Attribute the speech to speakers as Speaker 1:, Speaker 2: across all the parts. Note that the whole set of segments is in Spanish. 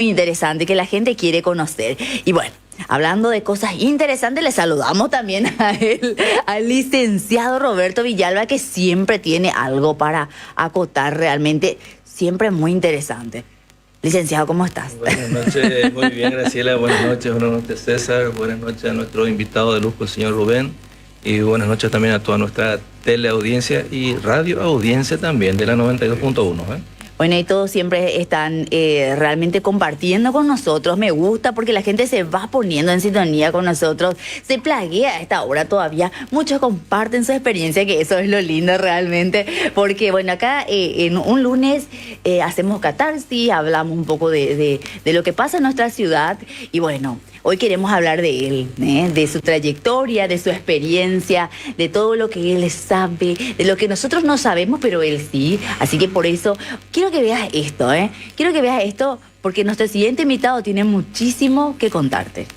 Speaker 1: interesante que la gente quiere conocer. Y bueno, hablando de cosas interesantes, le saludamos también a él, al licenciado Roberto Villalba, que siempre tiene algo para acotar, realmente siempre muy interesante. Licenciado, ¿cómo estás?
Speaker 2: Buenas noches, muy bien, Graciela. Buenas noches, César. Buenas noches a nuestro invitado de lujo, el señor Rubén. Y buenas noches también a toda nuestra teleaudiencia y radioaudiencia también de la 92.1.
Speaker 1: Bueno, y todos siempre están realmente compartiendo con nosotros. Me gusta porque la gente se va poniendo en sintonía con nosotros. Se plaguea a esta hora todavía. Muchos comparten su experiencia, que eso es lo lindo realmente. Porque, bueno, acá en un lunes hacemos catarsis, hablamos un poco de lo que pasa en nuestra ciudad. Y bueno, hoy queremos hablar de él, de su trayectoria, de su experiencia, de todo lo que él sabe, de lo que nosotros no sabemos, pero él sí. Así que por eso quiero que veas esto, Quiero que veas esto porque nuestro siguiente invitado tiene muchísimo que contarte.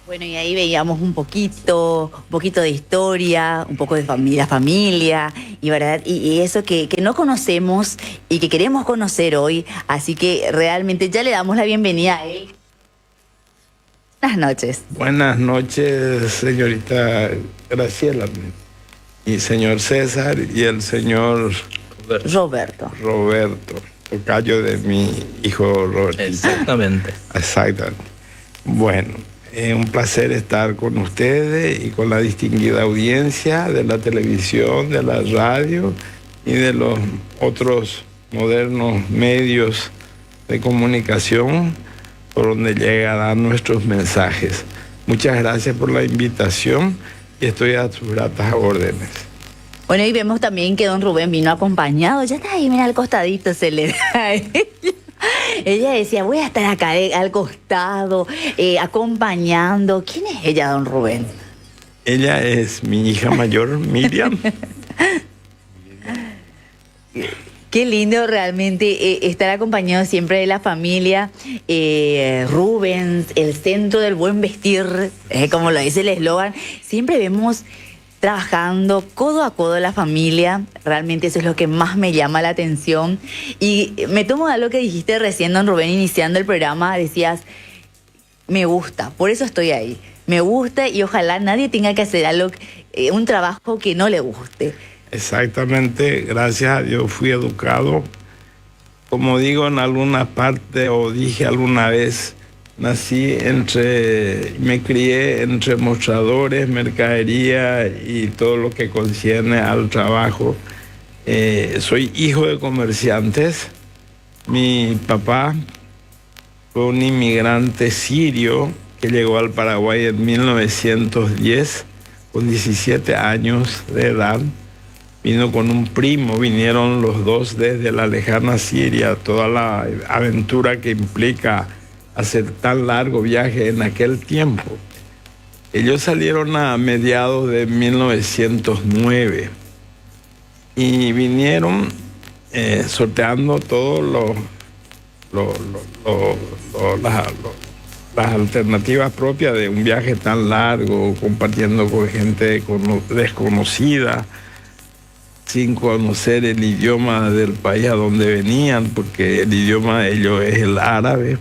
Speaker 1: Bueno, y ahí veíamos un poquito de historia, un poco de familia, y verdad, y eso que no conocemos y que queremos conocer hoy. Así que realmente ya le damos la bienvenida a él. Buenas noches.
Speaker 3: Buenas noches, señorita Graciela, y señor César, y el señor
Speaker 1: Roberto,
Speaker 3: tocayo de mi hijo Roberto.
Speaker 2: Exactamente.
Speaker 3: Bueno, es un placer estar con ustedes y con la distinguida audiencia de la televisión, de la radio y de los otros modernos medios de comunicación por donde llega a dar nuestros mensajes. Muchas gracias por la invitación y estoy a sus gratas órdenes.
Speaker 1: Bueno, y vemos también que don Rubén vino acompañado. Ya está ahí, mira, al costadito se le da a ella. Ella decía, voy a estar acá al costado, acompañando. ¿Quién es ella, don Rubén?
Speaker 3: Ella es mi hija mayor, Miriam.
Speaker 1: Qué lindo realmente estar acompañado siempre de la familia. Rubens, el centro del buen vestir, como lo dice el eslogan. Siempre vemos trabajando codo a codo la familia. Realmente eso es lo que más me llama la atención. Y me tomo de lo que dijiste recién, don Rubén, iniciando el programa. Decías, me gusta, por eso estoy ahí. Me gusta y ojalá nadie tenga que hacer algo, un trabajo que no le guste.
Speaker 3: Exactamente, gracias a Dios fui educado. Como digo en alguna parte, o dije alguna vez, me crié entre mostradores, mercadería y todo lo que concierne al trabajo. Soy hijo de comerciantes. Mi papá fue un inmigrante sirio que llegó al Paraguay en 1910, con 17 años de edad. Vino con un primo, vinieron los dos desde la lejana Siria, toda la aventura que implica hacer tan largo viaje en aquel tiempo. Ellos salieron a mediados de 1909 y vinieron sorteando todos las alternativas propias de un viaje tan largo, compartiendo con gente desconocida, sin conocer el idioma del país a donde venían, porque el idioma de ellos es el árabe.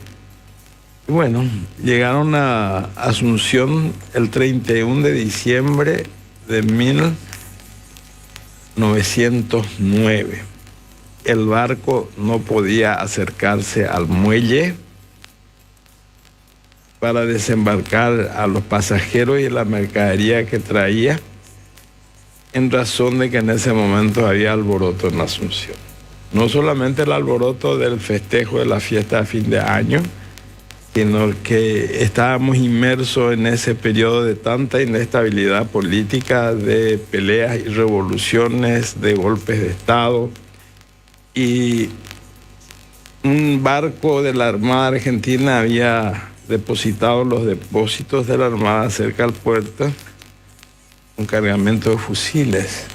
Speaker 3: Y bueno, llegaron a Asunción el 31 de diciembre de 1909. El barco no podía acercarse al muelle para desembarcar a los pasajeros y la mercadería que traía, en razón de que en ese momento había alboroto en Asunción. No solamente el alboroto del festejo de la fiesta de fin de año, sino que estábamos inmersos en ese periodo de tanta inestabilidad política, de peleas y revoluciones, de golpes de Estado, y un barco de la Armada Argentina había depositado los depósitos de la Armada cerca al puerto, un cargamento de fusiles.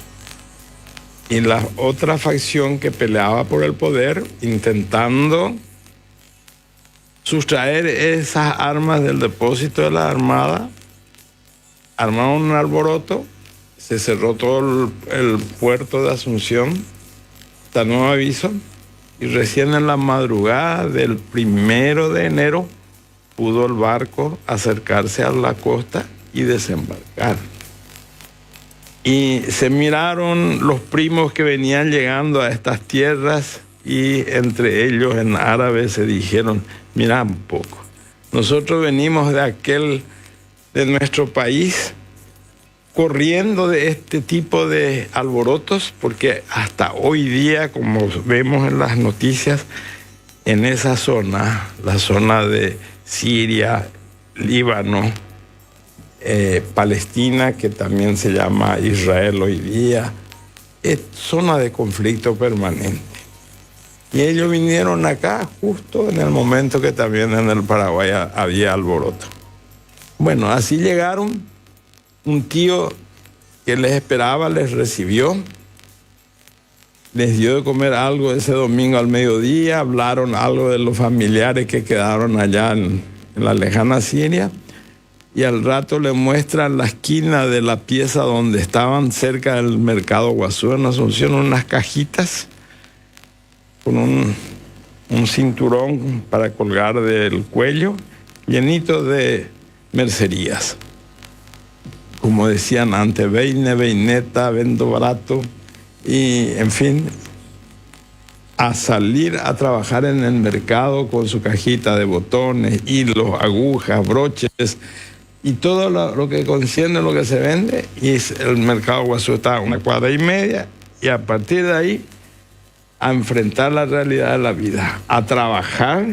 Speaker 3: Y la otra facción que peleaba por el poder, intentando sustraer esas armas del depósito de la Armada, armaron un alboroto, se cerró todo el puerto de Asunción, hasta nuevo aviso, y recién en la madrugada del 1 de enero pudo el barco acercarse a la costa y desembarcar. Y se miraron los primos que venían llegando a estas tierras, y entre ellos en árabe se dijeron: mira un poco, nosotros venimos de nuestro país, corriendo de este tipo de alborotos, porque hasta hoy día, como vemos en las noticias, en esa zona, la zona de Siria, Líbano, Palestina, que también se llama Israel hoy día, es zona de conflicto permanente. Y ellos vinieron acá justo en el momento que también en el Paraguay había alboroto. Bueno, así llegaron. Un tío que les esperaba les recibió, les dio de comer algo ese domingo al mediodía, hablaron algo de los familiares que quedaron allá en la lejana Siria, y al rato le muestran la esquina de la pieza donde estaban, cerca del mercado Guazú en Asunción, unas cajitas con un cinturón para colgar del cuello, llenito de mercerías. Como decían antes, veine, veineta, vendo barato, y en fin, a salir a trabajar en el mercado con su cajita de botones, hilos, agujas, broches, y todo lo que concierne lo que se vende. Y el mercado Guazú está a 1,5 cuadras, y a partir de ahí a enfrentar la realidad de la vida, a trabajar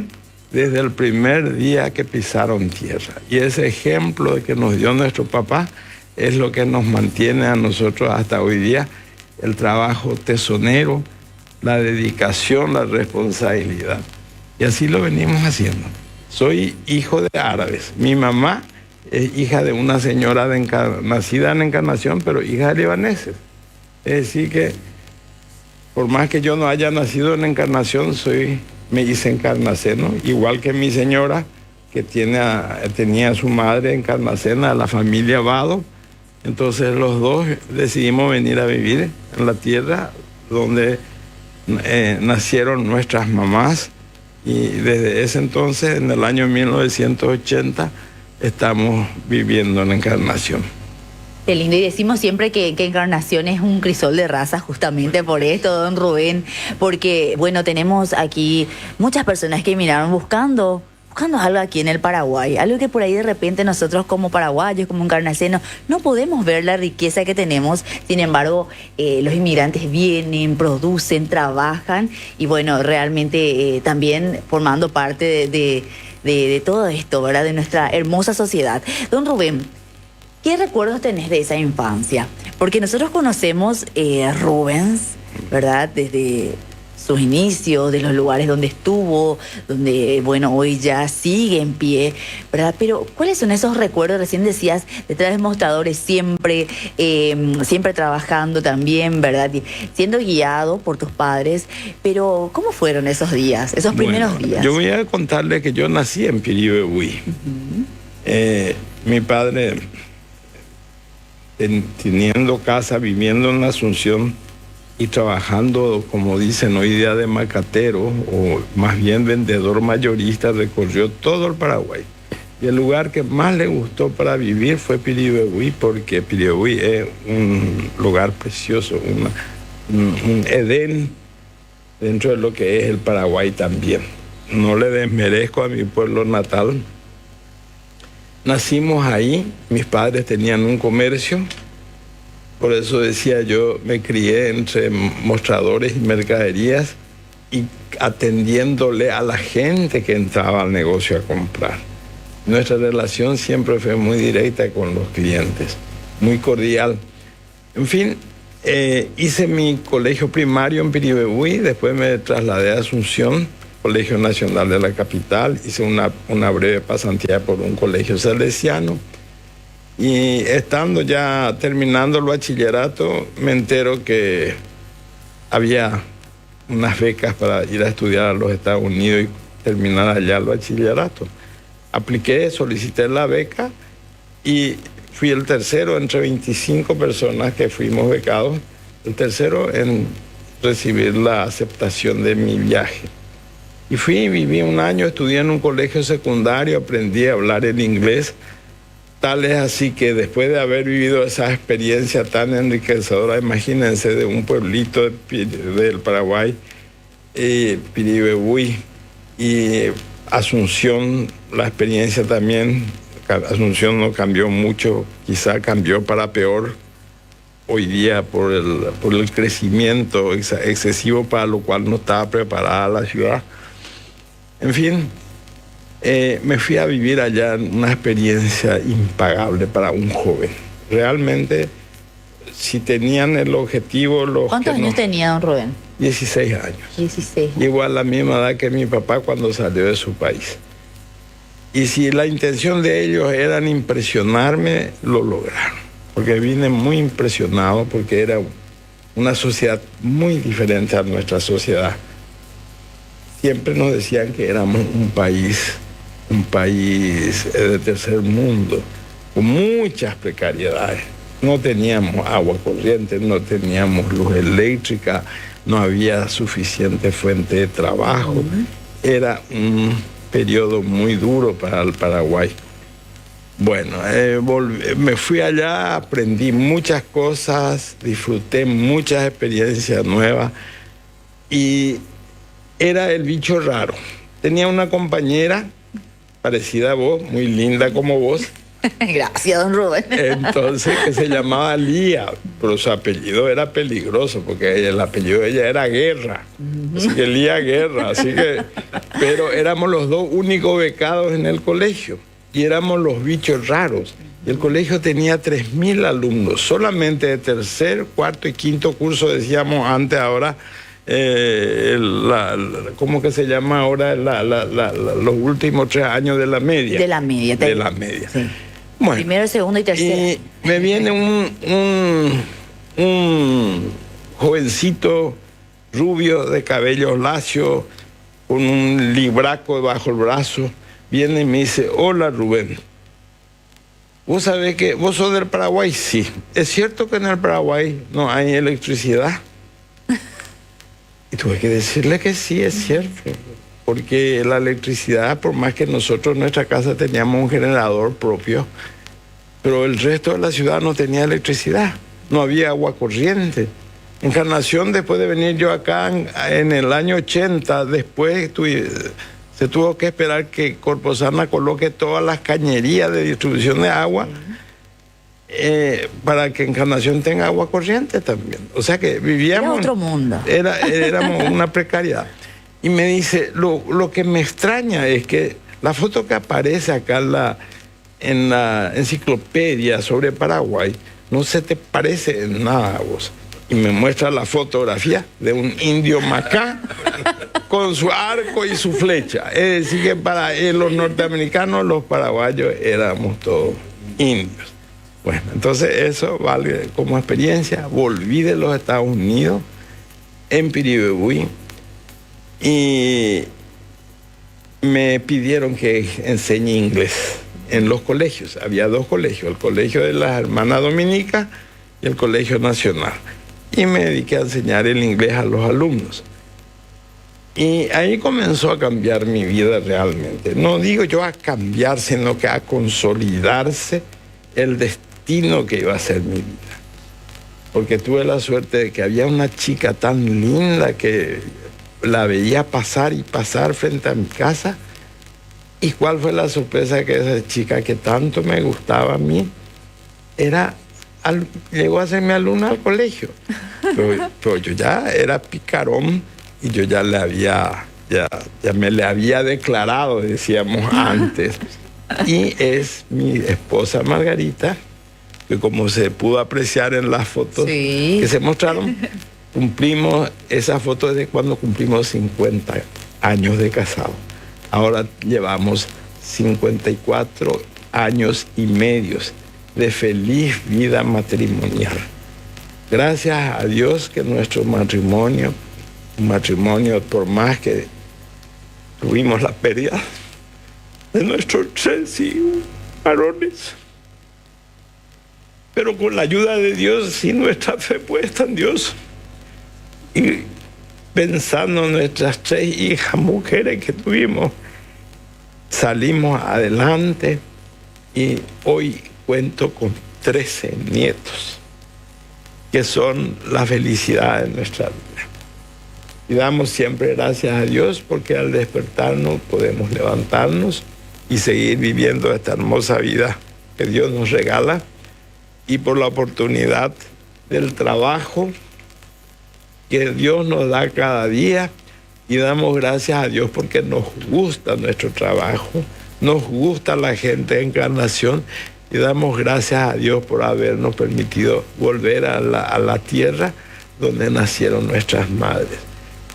Speaker 3: desde el primer día que pisaron tierra. Y ese ejemplo que nos dio nuestro papá es lo que nos mantiene a nosotros hasta hoy día: el trabajo tesonero, la dedicación, la responsabilidad. Y así lo venimos haciendo. Soy hijo de árabes. Mi mamá es hija de una señora nacida en Encarnación, pero hija de libaneses. Es decir que, por más que yo no haya nacido en Encarnación, me hice encarnaceno, igual que mi señora, que tenía a su madre encarnacena, la familia Vado. Entonces los dos decidimos venir a vivir en la tierra donde nacieron nuestras mamás, y desde ese entonces, en el año 1980, estamos viviendo en Encarnación.
Speaker 1: Qué lindo, y decimos siempre que Encarnación es un crisol de raza, justamente por esto, don Rubén, porque bueno, tenemos aquí muchas personas que miraron buscando algo aquí en el Paraguay, algo que por ahí de repente nosotros como paraguayos, como encarnacenos, no podemos ver la riqueza que tenemos. Sin embargo, los inmigrantes vienen, producen, trabajan, y bueno, realmente también formando parte de todo esto, ¿verdad? De nuestra hermosa sociedad. Don Rubén, ¿qué recuerdos tenés de esa infancia? Porque nosotros conocemos Rubens, ¿verdad? Desde sus inicios, de los lugares donde estuvo, donde, bueno, hoy ya sigue en pie, ¿verdad? Pero, ¿cuáles son esos recuerdos? Recién decías, detrás de mostradores siempre, siempre trabajando también, ¿verdad? Y siendo guiado por tus padres, pero ¿cómo fueron esos días, esos primeros días?
Speaker 3: Yo voy a contarle que yo nací en Piribebuy. Mi padre, teniendo casa, viviendo en Asunción y trabajando, como dicen hoy día, de macatero, o más bien vendedor mayorista, recorrió todo el Paraguay. Y el lugar que más le gustó para vivir fue Piribebuy, porque Piribebuy es un lugar precioso, un Edén dentro de lo que es el Paraguay también. No le desmerezco a mi pueblo natal. Nacimos ahí, mis padres tenían un comercio, por eso decía yo, me crié entre mostradores y mercaderías y atendiéndole a la gente que entraba al negocio a comprar. Nuestra relación siempre fue muy directa con los clientes, muy cordial. En fin, hice mi colegio primario en Piribebuy, después me trasladé a Asunción, Colegio Nacional de la capital, hice una breve pasantía por un colegio salesiano y estando ya terminando el bachillerato me entero que había unas becas para ir a estudiar a los Estados Unidos y terminar allá el bachillerato. Apliqué, solicité la beca y fui el tercero entre 25 personas que fuimos becados, el tercero en recibir la aceptación de mi viaje. Y fui, viví un año, estudié en un colegio secundario, aprendí a hablar el inglés. Tal es así que después de haber vivido esa experiencia tan enriquecedora, imagínense, de un pueblito del Paraguay, Piribebuy y Asunción, la experiencia también, Asunción no cambió mucho, quizá cambió para peor hoy día por el crecimiento excesivo para lo cual no estaba preparada la ciudad. En fin, me fui a vivir allá, una experiencia impagable para un joven. Realmente, si tenían el objetivo...
Speaker 1: ¿Cuántos años tenía don Rubén?
Speaker 3: 16 años.
Speaker 1: 16.
Speaker 3: Igual la misma edad que mi papá cuando salió de su país. Y si la intención de ellos era impresionarme, lo lograron. Porque vine muy impresionado, porque era una sociedad muy diferente a nuestra sociedad. Siempre nos decían que éramos un país de tercer mundo, con muchas precariedades. No teníamos agua corriente, no teníamos luz eléctrica, no había suficiente fuente de trabajo. Era un periodo muy duro para el Paraguay. Bueno, me fui allá, aprendí muchas cosas, disfruté muchas experiencias nuevas y era el bicho raro. Tenía una compañera parecida a vos, muy linda como vos.
Speaker 1: Gracias, don Rubén.
Speaker 3: Entonces, que se llamaba Lía, pero su apellido era peligroso, porque el apellido de ella era Guerra. Así que Lía Guerra, así que... Pero éramos los dos únicos becados en el colegio, y éramos los bichos raros. Y el colegio tenía 3.000 alumnos, solamente de tercer, cuarto y quinto curso, decíamos antes, ahora... ¿cómo que se llama ahora? Los últimos 3 años de la media.
Speaker 1: De la media.
Speaker 3: De la media.
Speaker 1: Sí.
Speaker 3: Bueno,
Speaker 1: primero, segundo y tercero.
Speaker 3: Y me viene un jovencito rubio de cabello lacio, con un libraco bajo el brazo, viene y me dice: hola, Rubén. ¿Vos sabés que vos sos del Paraguay? Sí. ¿Es cierto que en el Paraguay no hay electricidad? Y tuve que decirle que sí, es cierto, porque la electricidad, por más que nosotros en nuestra casa teníamos un generador propio, pero el resto de la ciudad no tenía electricidad, no había agua corriente. Encarnación, después de venir yo acá en el año 80, después se tuvo que esperar que Corposana coloque todas las cañerías de distribución de agua, para que Encarnación tenga agua corriente también. O sea que vivíamos...
Speaker 1: Era otro mundo.
Speaker 3: Éramos una precariedad. Y me dice, lo que me extraña es que la foto que aparece acá en la enciclopedia sobre Paraguay no se te parece en nada a vos. y me muestra la fotografía de un indio macá con su arco y su flecha. Es decir, que para los norteamericanos, los paraguayos éramos todos indios. Bueno, entonces eso vale como experiencia. Volví de los Estados Unidos en Piribebuy y me pidieron que enseñe inglés en los colegios. Había 2 colegios, el colegio de las Hermanas Dominicas y el colegio nacional. Y me dediqué a enseñar el inglés a los alumnos. Y ahí comenzó a cambiar mi vida realmente. No digo yo a cambiar, sino que a consolidarse el destino que iba a ser mi vida. Porque tuve la suerte de que había una chica tan linda que la veía pasar y pasar frente a mi casa. ¿Y cuál fue la sorpresa? Que esa chica que tanto me gustaba a mí llegó a ser mi alumna al colegio. Pero yo ya era picarón y yo ya me le había declarado, decíamos antes. Y es mi esposa Margarita, que como se pudo apreciar en las fotos que se mostraron, cumplimos esa foto de cuando cumplimos 50 años de casado. Ahora llevamos 54 años y medios de feliz vida matrimonial. Gracias a Dios que nuestro matrimonio, un matrimonio, por más que tuvimos la pérdida de nuestros 3 hijos varones, pero con la ayuda de Dios y nuestra fe puesta en Dios, y pensando en nuestras 3 hijas mujeres que tuvimos, salimos adelante y hoy cuento con 13 nietos, que son la felicidad de nuestra vida. Y damos siempre gracias a Dios porque al despertarnos podemos levantarnos y seguir viviendo esta hermosa vida que Dios nos regala, y por la oportunidad del trabajo que Dios nos da cada día. Y damos gracias a Dios porque nos gusta nuestro trabajo, nos gusta la gente de Encarnación, y damos gracias a Dios por habernos permitido volver a la tierra donde nacieron nuestras madres.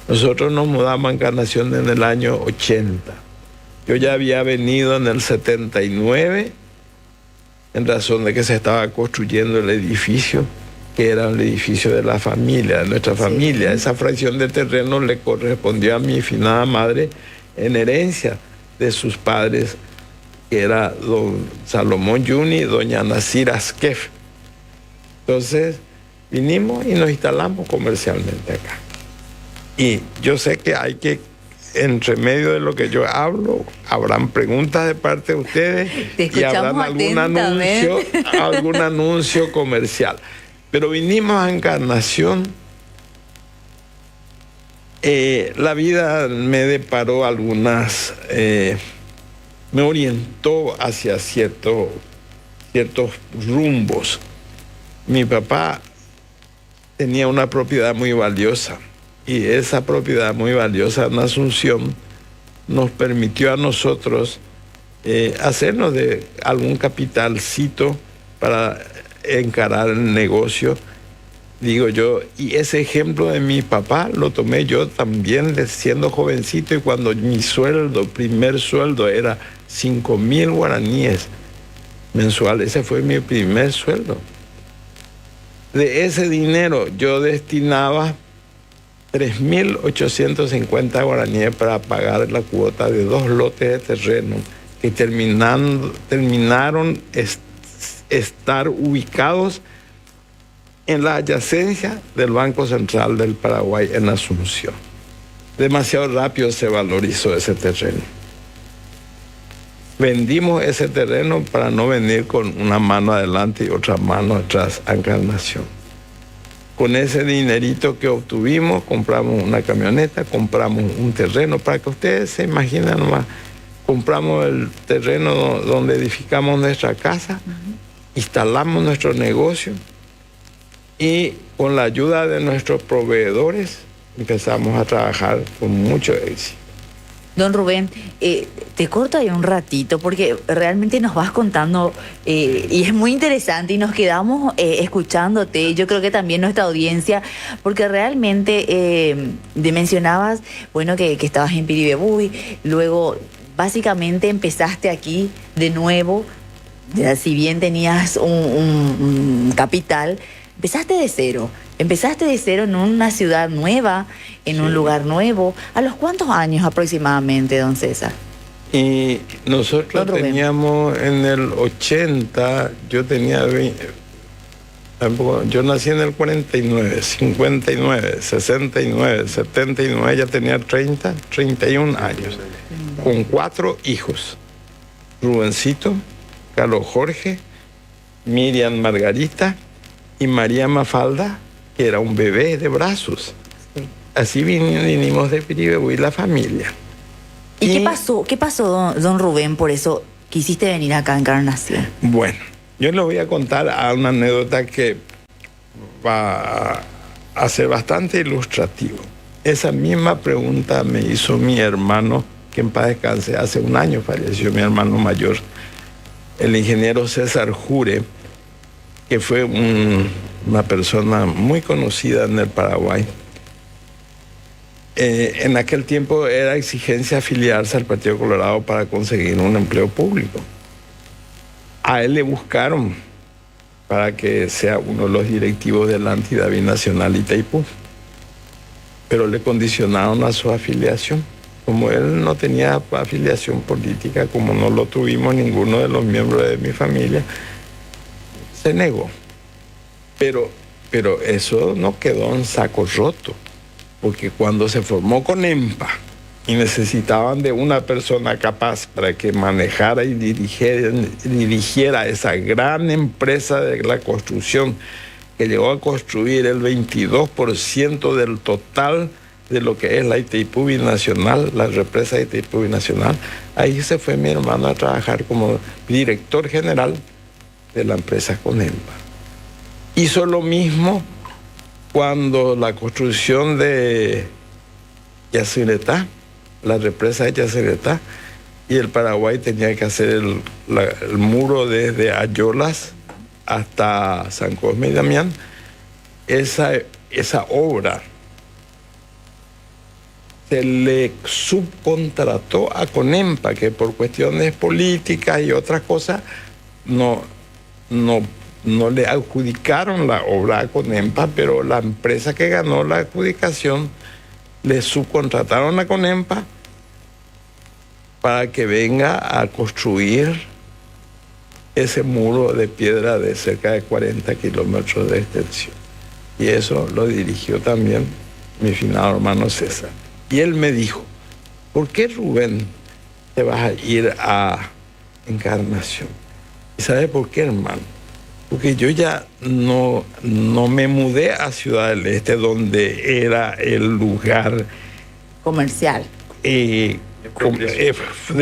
Speaker 3: Nosotros nos mudamos a Encarnación en el año 80. Yo ya había venido en el 79, en razón de que se estaba construyendo el edificio, que era el edificio de la familia, de nuestra familia. Esa fracción de terreno le correspondió a mi finada madre en herencia de sus padres, que era don Salomón Yuni y doña Nasira Asquef. Entonces vinimos y nos instalamos comercialmente acá. Y yo sé que hay que, entre medio de lo que yo hablo, habrán preguntas de parte de ustedes y habrán algún anuncio comercial. Pero vinimos a Encarnación. La vida me deparó me orientó hacia ciertos rumbos. Mi papá tenía una propiedad muy valiosa, y esa propiedad muy valiosa en Asunción nos permitió a nosotros hacernos de algún capitalcito para encarar el negocio, digo yo. Y ese ejemplo de mi papá lo tomé yo también siendo jovencito, y cuando mi primer sueldo era 5.000 guaraníes mensuales. Ese fue mi primer sueldo. De ese dinero yo destinaba 3.850 guaraníes para pagar la cuota de 2 lotes de terreno que terminaron estar ubicados en la adyacencia del Banco Central del Paraguay en Asunción. Demasiado rápido se valorizó ese terreno. Vendimos ese terreno para no venir con una mano adelante y otra mano atrás a Encarnación. Con ese dinerito que obtuvimos, compramos una camioneta, compramos un terreno, para que ustedes se imaginen nomás. Compramos el terreno donde edificamos nuestra casa, instalamos nuestro negocio, y con la ayuda de nuestros proveedores empezamos a trabajar con mucho éxito.
Speaker 1: Don Rubén, te corto ahí un ratito porque realmente nos vas contando y es muy interesante y nos quedamos escuchándote. Yo creo que también nuestra audiencia, porque realmente mencionabas, bueno, que estabas en Piribebuy, luego básicamente empezaste aquí de nuevo, ya, si bien tenías un capital, empezaste de cero. Empezaste de cero en una ciudad nueva, en un lugar nuevo. ¿A los cuántos años aproximadamente, don César?
Speaker 3: Y nosotros teníamos en el 80, yo tenía 20, yo nací en el 49, 59, 69, 79, ya tenía 30, 31 años, con 4 hijos. Rubencito, Carlos Jorge, Miriam Margarita y María Mafalda, que era un bebé de brazos. Sí. Así vinimos de Piribebuy, la familia.
Speaker 1: ¿Y qué pasó? ¿Qué pasó, don Rubén, por eso quisiste venir acá a Encarnación?
Speaker 3: Bueno, yo les voy a contar una anécdota que va a ser bastante ilustrativo. Esa misma pregunta me hizo mi hermano, que en paz descanse, hace un año falleció mi hermano mayor, el ingeniero César Jure, que fue una persona muy conocida en el Paraguay. En aquel tiempo era exigencia afiliarse al Partido Colorado para conseguir un empleo público. A él le buscaron para que sea uno de los directivos de la entidad binacional Itaipú, pero le condicionaron a su afiliación. Como él no tenía afiliación política, como no lo tuvimos ninguno de los miembros de mi familia, se negó. Pero eso no quedó en saco roto, porque cuando se formó CONEMPA y necesitaban de una persona capaz para que manejara y dirigiera esa gran empresa de la construcción, que llegó a construir el 22% del total de lo que es la Itaipú Binacional, la represa de Itaipú Binacional, ahí se fue mi hermano a trabajar como director general de la empresa CONEMPA. Hizo lo mismo cuando la construcción de Yacyretá, la represa de Yacyretá, y el Paraguay tenía que hacer el muro desde Ayolas hasta San Cosme y Damián. Esa obra se le subcontrató a CONEMPA, que por cuestiones políticas y otras cosas no le adjudicaron la obra a CONEMPA, pero la empresa que ganó la adjudicación le subcontrataron a CONEMPA para que venga a construir ese muro de piedra de cerca de 40 kilómetros de extensión. Y eso lo dirigió también mi finado hermano César. Y él me dijo, ¿por qué, Rubén, te vas a ir a Encarnación? ¿Y sabe por qué, hermano? Porque yo ya no me mudé a Ciudad del Este, donde era el lugar
Speaker 1: comercial
Speaker 3: de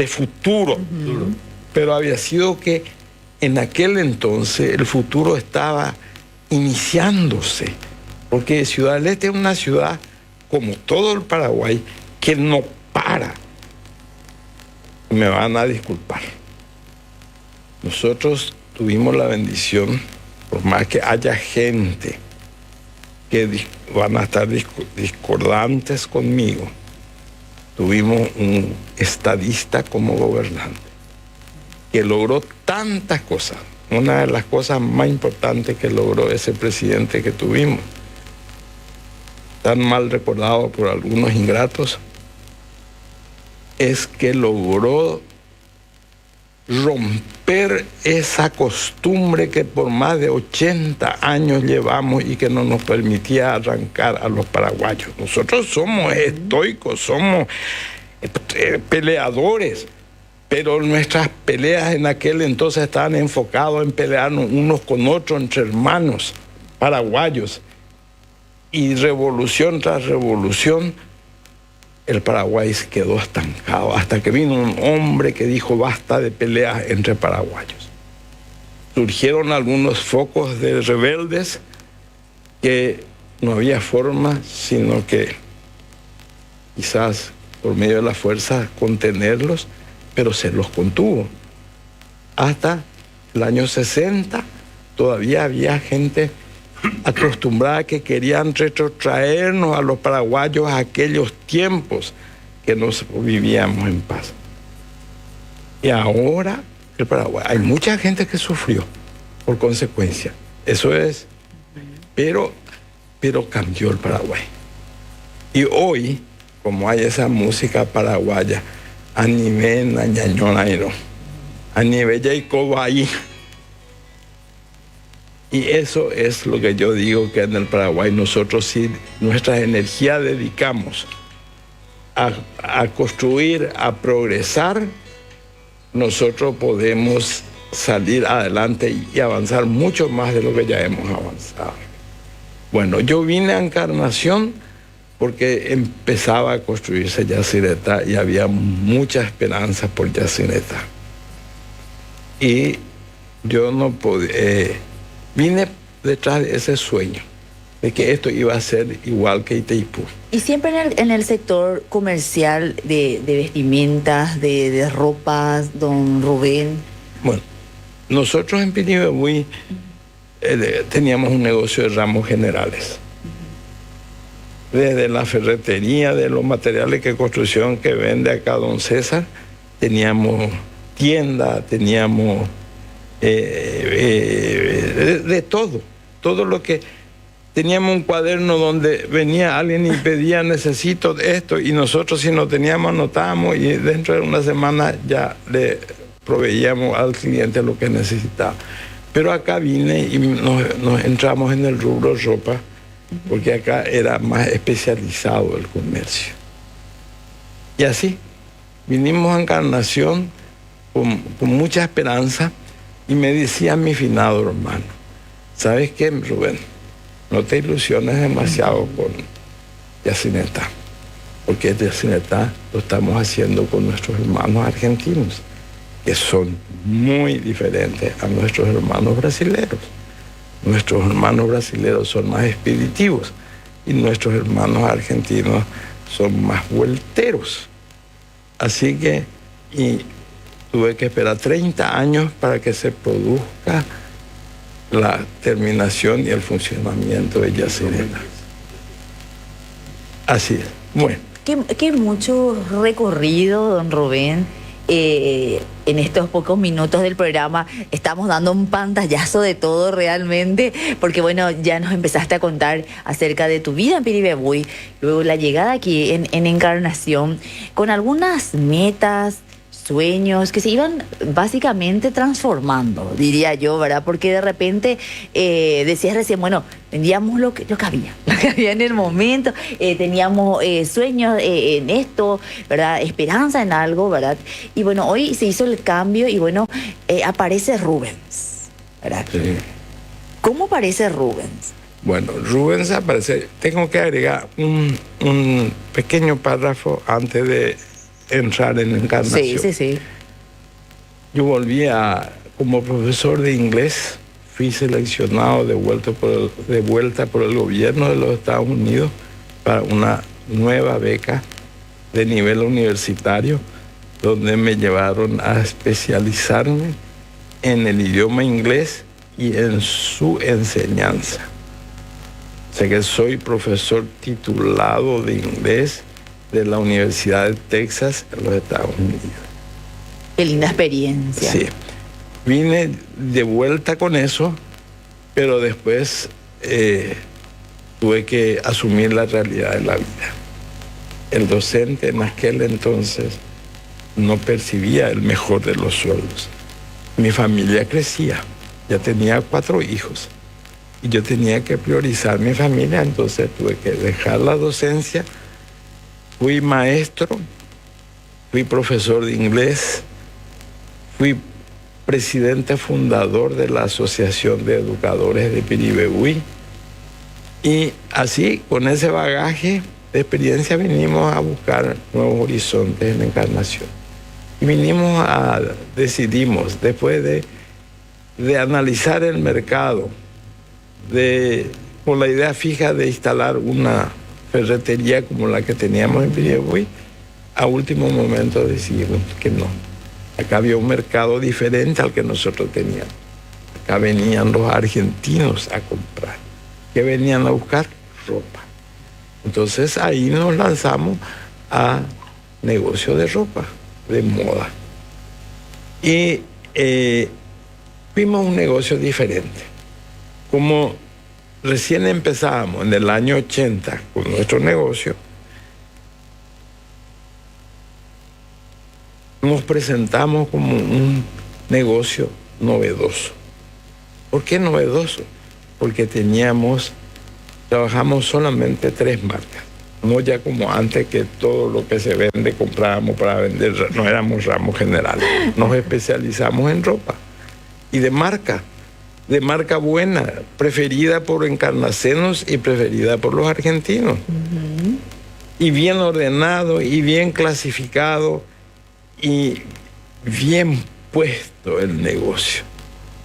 Speaker 3: futuro. Pero había sido que en aquel entonces el futuro estaba iniciándose, porque Ciudad del Este es una ciudad, como todo el Paraguay, que no para. Me van a disculpar. Nosotros tuvimos la bendición, por más que haya gente que van a estar discordantes conmigo, tuvimos un estadista como gobernante que logró tantas cosas. Una de las cosas más importantes que logró ese presidente que tuvimos, tan mal recordado por algunos ingratos, es que logró romper esa costumbre que por más de 80 años llevamos y que no nos permitía arrancar a los paraguayos. Nosotros somos estoicos, somos peleadores, pero nuestras peleas en aquel entonces estaban enfocadas en pelearnos unos con otros entre hermanos paraguayos. Y revolución tras revolución, el Paraguay se quedó estancado hasta que vino un hombre que dijo basta de peleas entre paraguayos. Surgieron algunos focos de rebeldes que no había forma, sino que quizás por medio de la fuerza, contenerlos, pero se los contuvo. Hasta el año 60 todavía había gente acostumbrada que querían retrotraernos a los paraguayos a aquellos tiempos que nos vivíamos en paz. Y ahora el Paraguay, hay mucha gente que sufrió por consecuencia. Eso es, pero cambió el Paraguay. Y hoy, como hay esa música paraguaya, a nivel ñañonairo, a nivel ahí. Y eso es lo que yo digo, que en el Paraguay nosotros sí nuestra energía dedicamos a construir, a progresar, nosotros podemos salir adelante y avanzar mucho más de lo que ya hemos avanzado. Bueno, yo vine a Encarnación porque empezaba a construirse Yacyretá y había mucha esperanza por Yacyretá. Y yo no podía, vine detrás de ese sueño, de que esto iba a ser igual que Itaipú.
Speaker 1: Y siempre en el sector comercial de vestimentas, de ropas, don Rubén.
Speaker 3: Bueno, nosotros en Piribebuy teníamos un negocio de ramos generales. Desde la ferretería, de los materiales de construcción que vende acá don César, teníamos tienda, teníamos de todo lo que... Teníamos un cuaderno donde venía alguien y pedía, necesito esto, y nosotros si no teníamos anotábamos y dentro de una semana ya le proveíamos al cliente lo que necesitaba. Pero acá vine y nos entramos en el rubro ropa, porque acá era más especializado el comercio. Y así, vinimos a Encarnación con mucha esperanza, y me decía mi finado hermano, ¿sabes qué, Rubén? No te ilusiones demasiado con Yacyretá, porque Yacyretá lo estamos haciendo con nuestros hermanos argentinos, que son muy diferentes a nuestros hermanos brasileños. Nuestros hermanos brasileños son más expeditivos y nuestros hermanos argentinos son más vuelteros. Así que tuve que esperar 30 años para que se produzca la terminación y el funcionamiento de Yacyretá. Así es. Bueno.
Speaker 1: Qué mucho recorrido, don Rubén. En estos pocos minutos del programa estamos dando un pantallazo de todo realmente, porque bueno, ya nos empezaste a contar acerca de tu vida en Piribebuy, luego la llegada aquí en Encarnación, con algunas metas, sueños que se iban básicamente transformando, diría yo, ¿verdad? Porque de repente decías recién, bueno, vendíamos lo que había en el momento, teníamos sueños en esto, ¿verdad? Esperanza en algo, ¿verdad? Y bueno, hoy se hizo el cambio y bueno, aparece Rubens, ¿verdad?
Speaker 3: Sí.
Speaker 1: ¿Cómo aparece Rubens?
Speaker 3: Bueno, Rubens aparece, tengo que agregar un pequeño párrafo antes de entrar en Encarnación.
Speaker 1: Sí.
Speaker 3: Yo volví como profesor de inglés, fui seleccionado de vuelta por el gobierno de los Estados Unidos para una nueva beca de nivel universitario, donde me llevaron a especializarme en el idioma inglés y en su enseñanza. O sea que soy profesor titulado de inglés de la Universidad de Texas en los Estados Unidos.
Speaker 1: Qué linda experiencia.
Speaker 3: Sí. Vine de vuelta con eso, pero después tuve que asumir la realidad de la vida. El docente en aquel entonces no percibía el mejor de los sueldos. Mi familia crecía, ya tenía 4 hijos y yo tenía que priorizar mi familia, entonces tuve que dejar la docencia. Fui maestro, fui profesor de inglés, fui presidente fundador de la Asociación de Educadores de Piribebuy, y así, con ese bagaje de experiencia, vinimos a buscar nuevos horizontes en Encarnación. Y decidimos, después de analizar el mercado, con la idea fija de instalar una ferretería como la que teníamos en Piribebuy, a último momento decidimos que no. Acá había un mercado diferente al que nosotros teníamos. Acá venían los argentinos a comprar. ¿Qué venían a buscar? Ropa. Entonces ahí nos lanzamos a negocio de ropa, de moda. Y fuimos un negocio diferente. Como recién empezábamos en el año 80 con nuestro negocio, nos presentamos como un negocio novedoso. ¿Por qué novedoso? Porque trabajamos solamente 3 marcas. No ya como antes, que todo lo que se vende comprábamos para vender, no éramos ramos generales. Nos especializamos en ropa y de marca buena, preferida por encarnacenos y preferida por los argentinos. Uh-huh. Y bien ordenado y bien clasificado y bien puesto el negocio.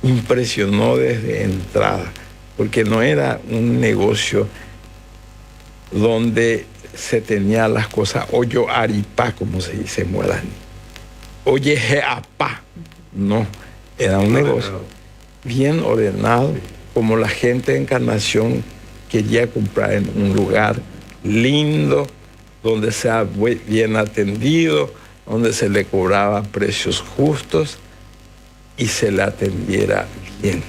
Speaker 3: Impresionó desde entrada, porque no era un negocio donde se tenía las cosas oyo aripá, como se dice en guaraní, oye jeapá. No, era un negocio bien ordenado, como la gente de Encarnación quería comprar en un lugar lindo, donde sea bien atendido, donde se le cobraba precios justos y se le atendiera bien.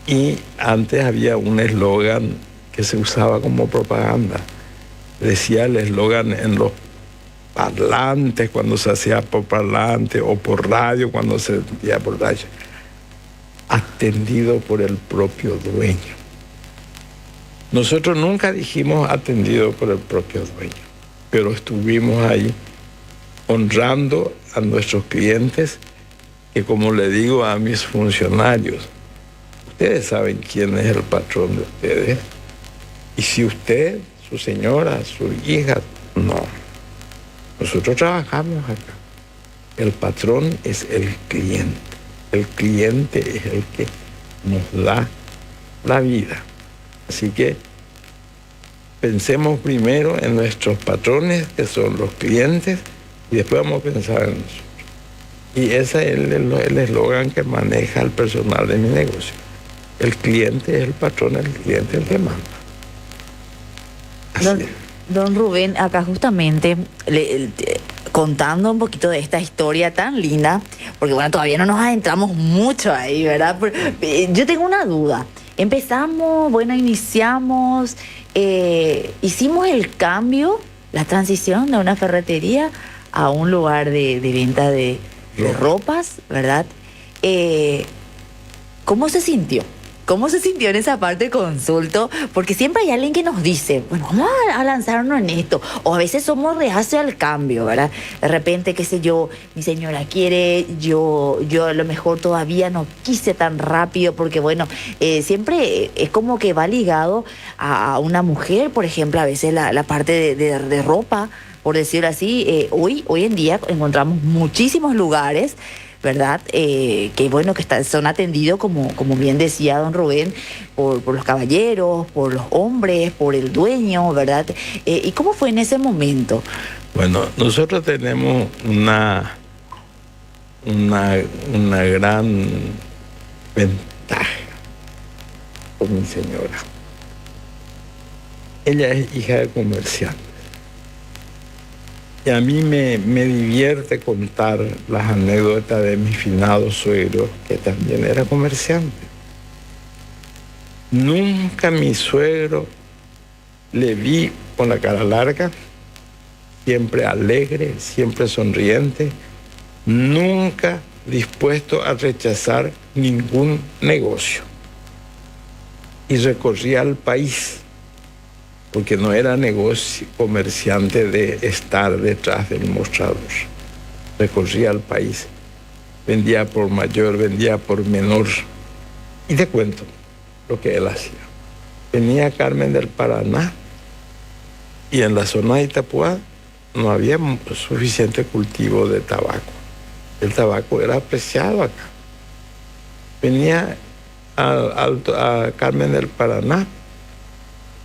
Speaker 3: Y antes había un eslogan que se usaba como propaganda. Decía el eslogan en los parlantes, cuando se hacía por parlante, o por radio, cuando se hacía por radio: atendido por el propio dueño. Nosotros nunca dijimos atendido por el propio dueño, pero estuvimos ahí honrando a nuestros clientes, que, como le digo a mis funcionarios, ustedes saben quién es el patrón de ustedes. Y si usted, su señora, su hija, no. Nosotros trabajamos acá. El patrón es el cliente. El cliente es el que nos da la vida. Así que pensemos primero en nuestros patrones, que son los clientes, y después vamos a pensar en nosotros. Y ese es el eslogan que maneja el personal de mi negocio. El cliente es el patrón, el cliente es el que manda.
Speaker 1: Don Rubén, acá justamente contando un poquito de esta historia tan linda, porque bueno, todavía no nos adentramos mucho ahí, ¿verdad? Pero, yo tengo una duda. Empezamos, bueno, iniciamos, hicimos el cambio, la transición de una ferretería a un lugar de venta de ropas, ¿verdad? ¿Cómo se sintió? ¿Cómo se sintió en esa parte consulto? Porque siempre hay alguien que nos dice, bueno, vamos a lanzarnos en esto. O a veces somos reacios al cambio, ¿verdad? De repente, qué sé yo, mi señora quiere, yo a lo mejor todavía no quise tan rápido, porque bueno, siempre es como que va ligado a una mujer, por ejemplo, a veces la parte de ropa, por decirlo así. Hoy en día encontramos muchísimos lugares, ¿verdad? Que bueno, que son atendidos, como bien decía don Rubén, por los caballeros, por los hombres, por el dueño, ¿verdad? ¿Y cómo fue en ese momento?
Speaker 3: Bueno, nosotros tenemos una gran ventaja con mi señora. Ella es hija de comerciante. Y a mí me divierte contar las anécdotas de mi finado suegro, que también era comerciante. Nunca mi suegro le vi con la cara larga, siempre alegre, siempre sonriente, nunca dispuesto a rechazar ningún negocio. Y recorría el país, porque no era negocio comerciante de estar detrás del mostrador. Recorría el país, vendía por mayor, vendía por menor. Y te cuento lo que él hacía. Venía Carmen del Paraná, y en la zona de Itapúa no había suficiente cultivo de tabaco. El tabaco era apreciado acá. Venía a Carmen del Paraná.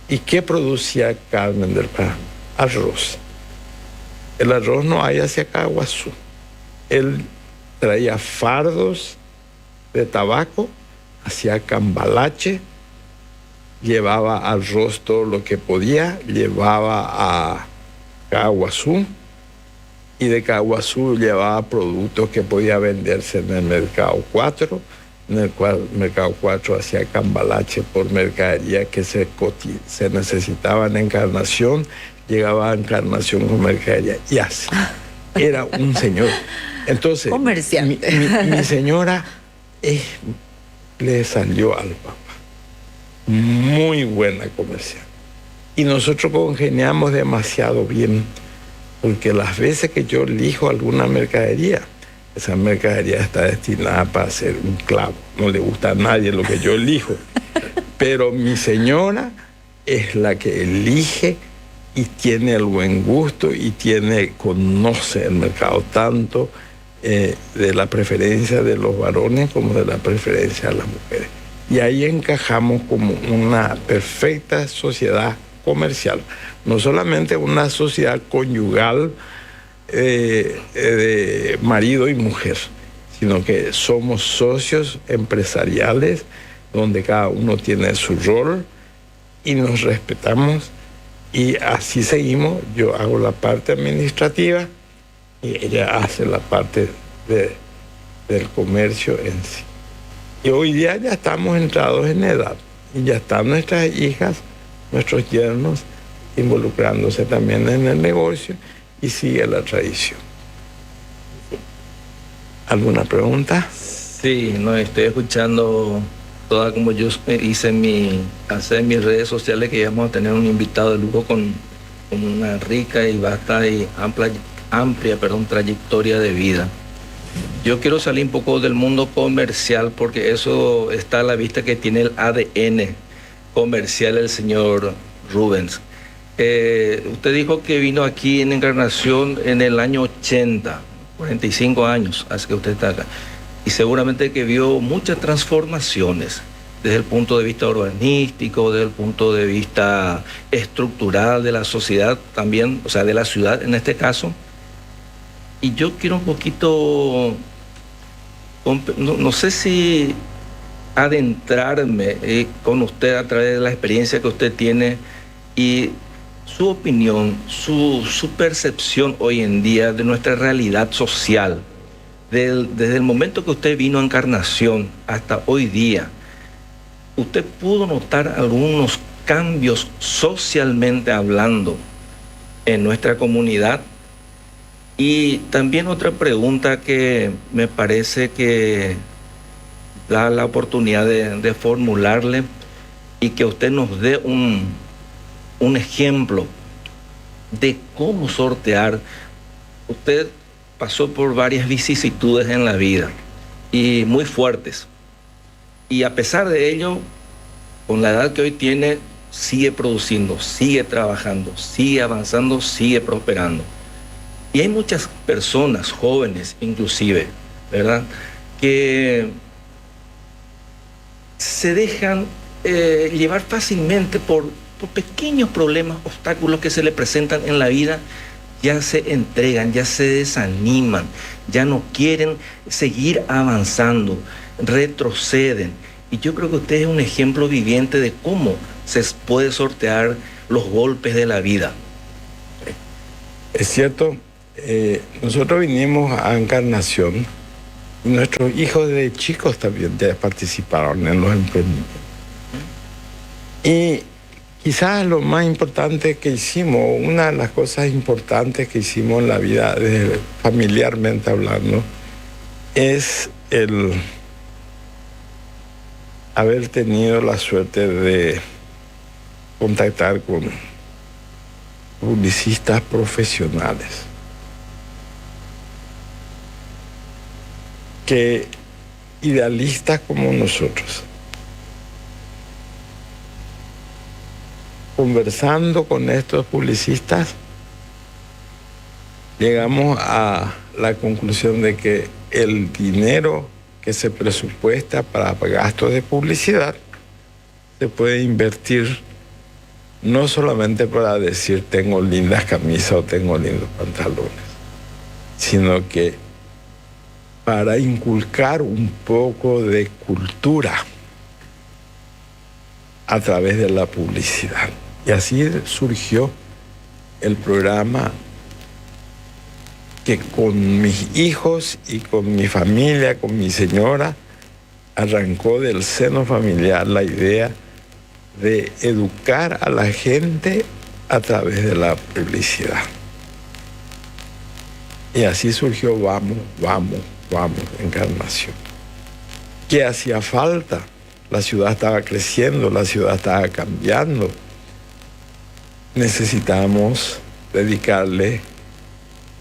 Speaker 3: ¿Y qué producía Carmen del Paraná? Arroz. el arroz no hay hacia Caguazú. Él traía fardos de tabaco hacia Cambalache, llevaba arroz todo lo que podía, llevaba a Caguazú, y de Caguazú llevaba productos que podía venderse en el Mercado 4, en el Mercado 4 hacia Cambalache por mercadería que se necesitaba en Encarnación, llegaba a Encarnación con mercadería, y así. Era un señor. Entonces, mi señora le salió al papá. Muy buena comercial. Y nosotros congeniamos demasiado bien, porque las veces que yo elijo alguna mercadería, esa mercadería está destinada para ser un clavo. No le gusta a nadie lo que yo elijo. Pero mi señora es la que elige y tiene el buen gusto y conoce el mercado tanto de la preferencia de los varones como de la preferencia de las mujeres. Y ahí encajamos como una perfecta sociedad comercial, no solamente una sociedad conyugal de marido y mujer, sino que somos socios empresariales donde cada uno tiene su rol y nos respetamos, y así seguimos. Yo hago la parte administrativa y ella hace la parte del comercio en sí. Y hoy día ya estamos entrados en edad y ya están nuestras hijas, nuestros yernos involucrándose también en el negocio, y sigue la tradición. ¿Alguna pregunta?
Speaker 2: Sí, no, estoy escuchando toda, como yo hice en mis redes sociales, que íbamos a tener un invitado de lujo con una rica y vasta y amplia trayectoria de vida. Yo quiero salir un poco del mundo comercial, porque eso está a la vista, que tiene el ADN comercial el señor Rubens. Usted dijo que vino aquí en Encarnación en el año 80, 45 años hace que usted está acá, y seguramente que vio muchas transformaciones desde el punto de vista urbanístico, desde el punto de vista estructural de la sociedad también, o sea, de la ciudad en este caso. Y yo quiero un poquito, no sé si adentrarme con usted a través de la experiencia que usted tiene y su opinión, su percepción hoy en día de nuestra realidad social, desde el momento que usted vino a Encarnación hasta hoy día. ¿Usted pudo notar algunos cambios socialmente hablando en nuestra comunidad? Y también otra pregunta que me parece que da la oportunidad de formularle, y que usted nos dé un ejemplo de cómo sortear. Usted pasó por varias vicisitudes en la vida, y muy fuertes, y a pesar de ello, con la edad que hoy tiene, sigue produciendo, sigue trabajando, sigue avanzando, sigue prosperando. Y hay muchas personas, jóvenes inclusive, ¿verdad?, que se dejan llevar fácilmente por pequeños problemas, obstáculos que se le presentan en la vida. Ya se entregan, ya se desaniman, ya no quieren seguir avanzando, retroceden. Y yo creo que usted es un ejemplo viviente de cómo se puede sortear los golpes de la vida.
Speaker 3: Es cierto. Nosotros vinimos a Encarnación, y nuestros hijos de chicos también ya participaron en los emprendimientos. Y quizás lo más importante que hicimos, una de las cosas importantes que hicimos en la vida, familiarmente hablando, es el haber tenido la suerte de contactar con publicistas profesionales que, idealistas como nosotros, conversando con estos publicistas, llegamos a la conclusión de que el dinero que se presupuesta para gastos de publicidad se puede invertir no solamente para decir tengo lindas camisas o tengo lindos pantalones, sino que para inculcar un poco de cultura a través de la publicidad. Y así surgió el programa que con mis hijos y con mi familia, con mi señora, arrancó del seno familiar la idea de educar a la gente a través de la publicidad. Y así surgió Vamos, Vamos, Vamos, Encarnación. ¿Qué hacía falta? La ciudad estaba creciendo, la ciudad estaba cambiando. Necesitamos dedicarle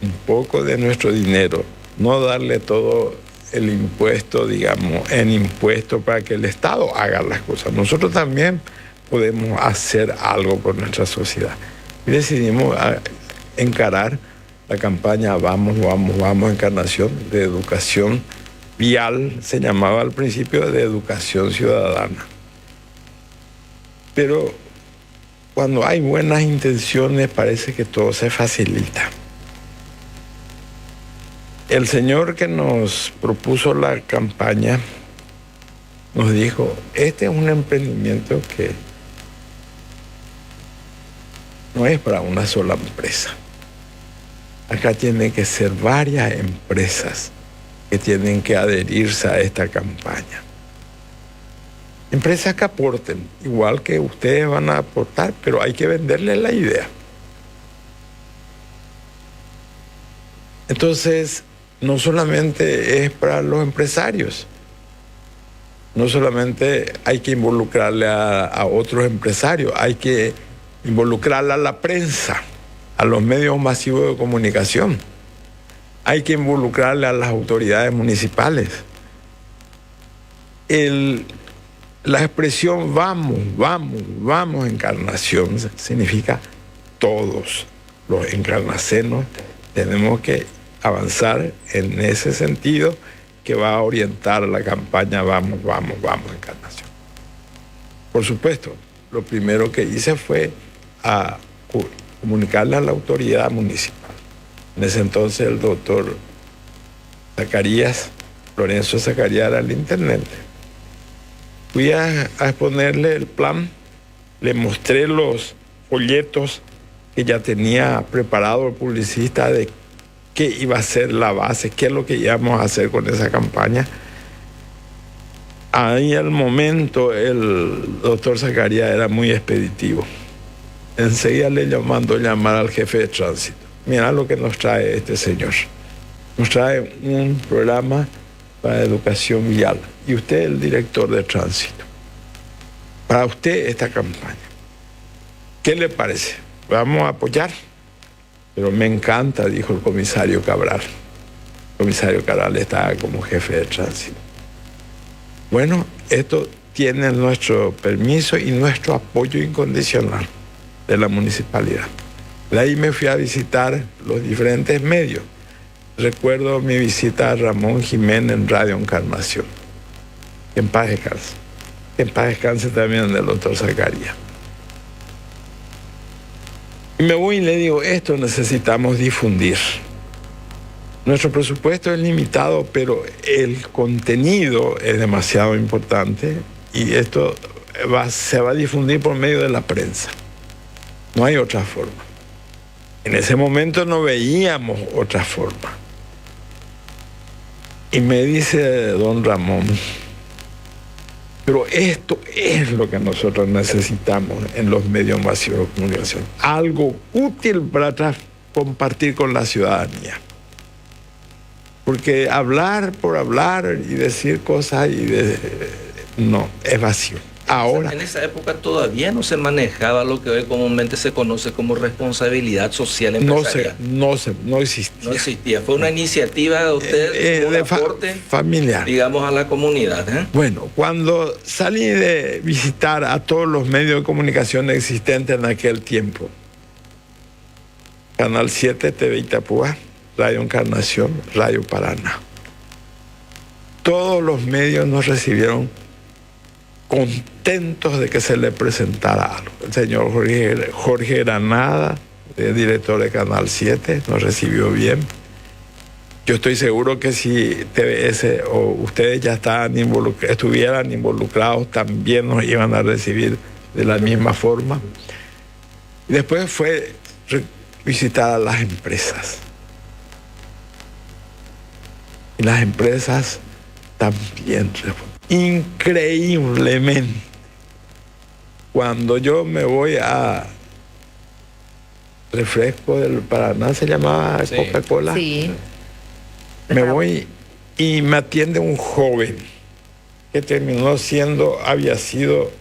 Speaker 3: un poco de nuestro dinero, no darle todo el impuesto, digamos, en impuesto para que el Estado haga las cosas. Nosotros también podemos hacer algo por nuestra sociedad. Y decidimos encarar la campaña Vamos, Vamos, Vamos, Encarnación, de educación vial, se llamaba al principio de educación ciudadana. Pero cuando hay buenas intenciones parece que todo se facilita. El señor que nos propuso la campaña nos dijo, este es un emprendimiento que no es para una sola empresa. Acá tienen que ser varias empresas que tienen que adherirse a esta campaña. Empresas que aporten, igual que ustedes van a aportar, pero hay que venderles la idea. Entonces, no solamente es para los empresarios, no solamente hay que involucrarle a otros empresarios, hay que involucrarle a la prensa, a los medios masivos de comunicación, hay que involucrarle a las autoridades municipales. La expresión Vamos, Vamos, Vamos, Encarnación significa todos los encarnacenos tenemos que avanzar en ese sentido que va a orientar la campaña Vamos, Vamos, Vamos, Encarnación. Por supuesto, lo primero que hice fue a comunicarle a la autoridad municipal. En ese entonces el doctor Zacarías, Lorenzo Zacarías, era el intendente. Fui a exponerle el plan, le mostré los folletos que ya tenía preparado el publicista de qué iba a ser la base, qué es lo que íbamos a hacer con esa campaña. Ahí al momento el doctor Zacarías era muy expeditivo. Enseguida le mandó llamar al jefe de tránsito. Mira lo que nos trae este señor. Nos trae un programa para educación vial. Y usted es el director de tránsito. Para usted esta campaña. ¿Qué le parece? ¿Vamos a apoyar? Pero me encanta, dijo el comisario Cabral. El comisario Cabral estaba como jefe de tránsito. Bueno, esto tiene nuestro permiso y nuestro apoyo incondicional de la municipalidad. De ahí me fui a visitar los diferentes medios. Recuerdo mi visita a Ramón Jiménez en Radio Encarnación. Que en paz descanse. Que en paz descanse también del doctor Zacarías. Y me voy y le digo, esto necesitamos difundir. Nuestro presupuesto es limitado, pero el contenido es demasiado importante y esto se va a difundir por medio de la prensa. No hay otra forma. En ese momento no veíamos otra forma. Y me dice don Ramón, pero esto es lo que nosotros necesitamos en los medios masivos de comunicación. Algo útil para compartir con la ciudadanía. Porque hablar por hablar y decir cosas no, es vacío. Ahora,
Speaker 2: en esa época todavía no se manejaba lo que hoy comúnmente se conoce como responsabilidad social empresarial.
Speaker 3: No existía.
Speaker 2: No existía. Fue una iniciativa de usted, un aporte
Speaker 3: familiar,
Speaker 2: digamos, a la comunidad.
Speaker 3: Bueno, cuando salí de visitar a todos los medios de comunicación existentes en aquel tiempo, Canal 7, TV Itapúa, Radio Encarnación, Radio Paraná, todos los medios nos recibieron contentos de que se le presentara algo. El señor Jorge Granada, el director de Canal 7, nos recibió bien. Yo estoy seguro que si TBS o ustedes ya estuvieran involucrados, también nos iban a recibir de la misma forma. Y después fue visitar a las empresas. Y las empresas también, increíblemente, cuando yo me voy a Refresco del Paraná, se llamaba Coca-Cola.
Speaker 1: Sí.
Speaker 3: Me voy y me atiende un joven que había sido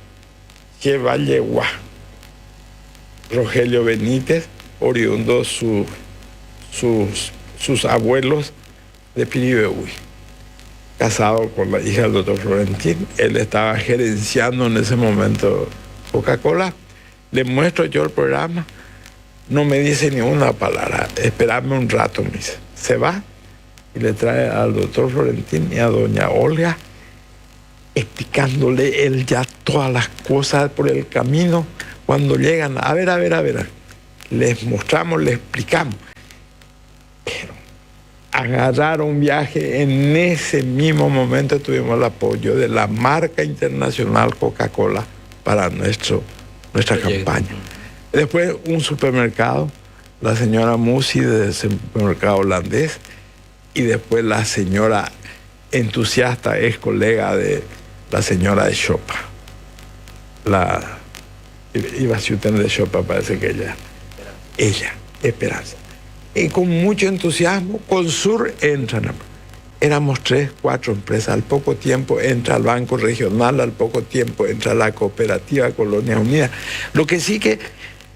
Speaker 3: Chevallegua, Rogelio Benítez, oriundo sus abuelos de Piribehuy, casado con la hija del doctor Florentín. Él estaba gerenciando en ese momento Coca-Cola. Le muestro yo el programa, no me dice ni una palabra, esperadme un rato, me dice. Se va y le trae al doctor Florentín y a doña Olga, explicándole él ya todas las cosas por el camino. Cuando llegan, a ver, les mostramos, les explicamos. Pero agarrar un viaje, en ese mismo momento tuvimos el apoyo de la marca internacional Coca-Cola para nuestra campaña. Después un supermercado, la señora Musi del supermercado holandés, y después la señora entusiasta, es colega de la señora de Chopa. Iba a tener de Chopa, parece que ella, Esperanza. Y con mucho entusiasmo, Consur entran. Éramos 3, 4 empresas. Al poco tiempo entra el Banco Regional, al poco tiempo entra la Cooperativa Colonia Unida. Lo que sí que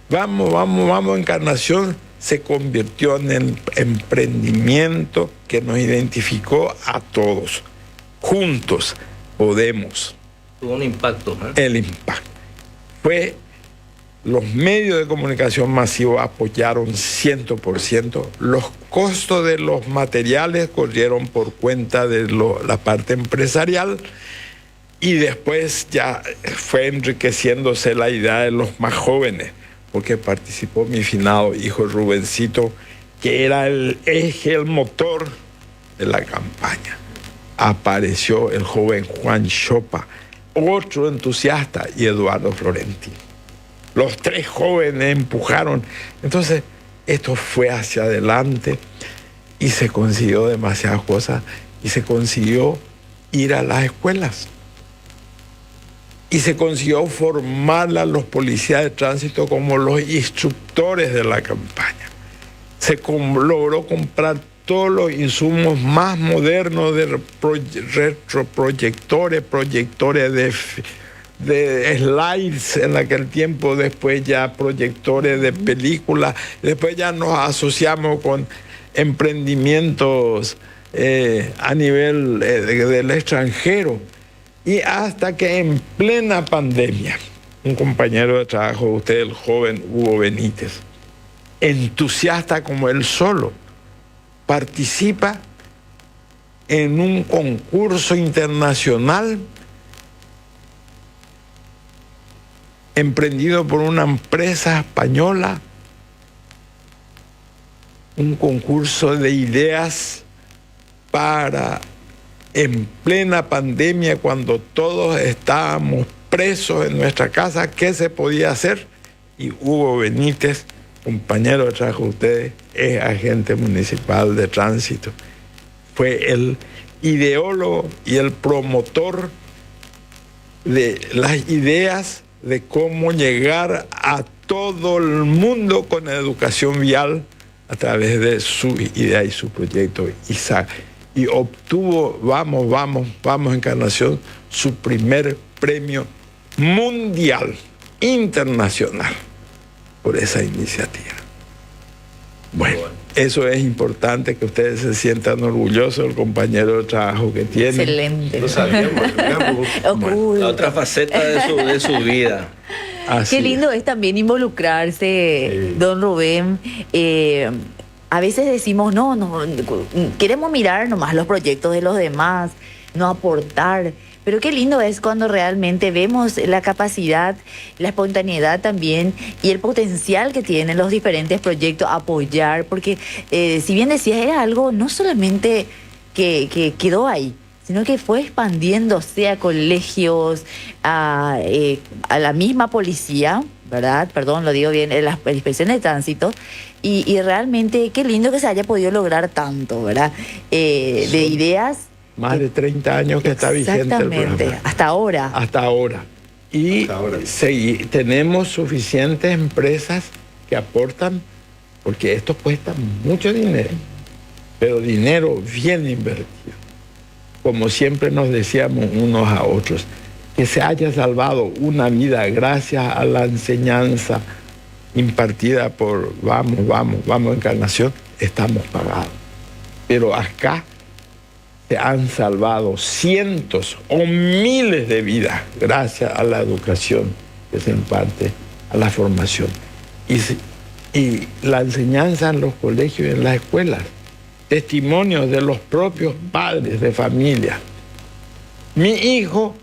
Speaker 3: vamos, Encarnación se convirtió en el emprendimiento que nos identificó a todos. Juntos podemos.
Speaker 2: Tuvo un impacto, ¿no?
Speaker 3: El impacto fue, los medios de comunicación masivos apoyaron 100%, los costos de los materiales corrieron por cuenta de la parte empresarial, y después ya fue enriqueciéndose la idea de los más jóvenes, porque participó mi finado hijo Rubencito, que era el eje, el motor de la campaña. Apareció el joven Juan Chopa, otro entusiasta, y Eduardo Florentín. Los 3 jóvenes empujaron. Entonces, esto fue hacia adelante y se consiguió demasiadas cosas, y se consiguió ir a las escuelas. Y se consiguió formar a los policías de tránsito como los instructores de la campaña. Se logró comprar todos los insumos más modernos de retroproyectores, proyectores de slides en aquel tiempo, después ya proyectores de películas, después ya nos asociamos con emprendimientos a nivel del extranjero. Y hasta que en plena pandemia, un compañero de trabajo de usted, el joven Hugo Benítez, entusiasta como él solo, participa en un concurso internacional emprendido por una empresa española, un concurso de ideas para, en plena pandemia, cuando todos estábamos presos en nuestra casa, ¿qué se podía hacer? Y Hugo Benítez, compañero de trabajo de ustedes, es agente municipal de tránsito, fue el ideólogo y el promotor de las ideas de cómo llegar a todo el mundo con educación vial a través de su idea y su proyecto ISAC. Y obtuvo, vamos Encarnación, su primer premio mundial, internacional, por esa iniciativa. Bueno, eso es importante, que ustedes se sientan orgullosos del compañero de trabajo que tienen.
Speaker 1: Excelente.
Speaker 2: Lo sabíamos.
Speaker 1: Bueno,
Speaker 2: La otra faceta de su vida.
Speaker 3: Así
Speaker 1: qué lindo es también involucrarse, don Rubén. A veces decimos, no, queremos mirar nomás los proyectos de los demás, no aportar, Pero qué lindo es cuando realmente vemos la capacidad, la espontaneidad también y el potencial que tienen los diferentes proyectos a apoyar, porque si bien decías, era algo no solamente que quedó ahí, sino que fue expandiéndose a colegios, a la misma policía, ¿verdad? Perdón, lo digo bien, la inspección de tránsito, y realmente qué lindo que se haya podido lograr tanto, ¿verdad? De ideas.
Speaker 3: Más de 30 años que está vigente el programa.
Speaker 1: Exactamente, hasta ahora.
Speaker 3: Hasta ahora. Y
Speaker 4: Hasta ahora.
Speaker 3: tenemos suficientes empresas que aportan, porque esto cuesta mucho dinero, pero dinero bien invertido. Como siempre nos decíamos unos a otros, que se haya salvado una vida gracias a la enseñanza impartida por Vamos Encarnación, estamos pagados. Pero acá se han salvado cientos o miles de vidas gracias a la educación que se imparte, a la formación. Y la enseñanza en los colegios y en las escuelas, testimonios de los propios padres de familia. Mi hijo,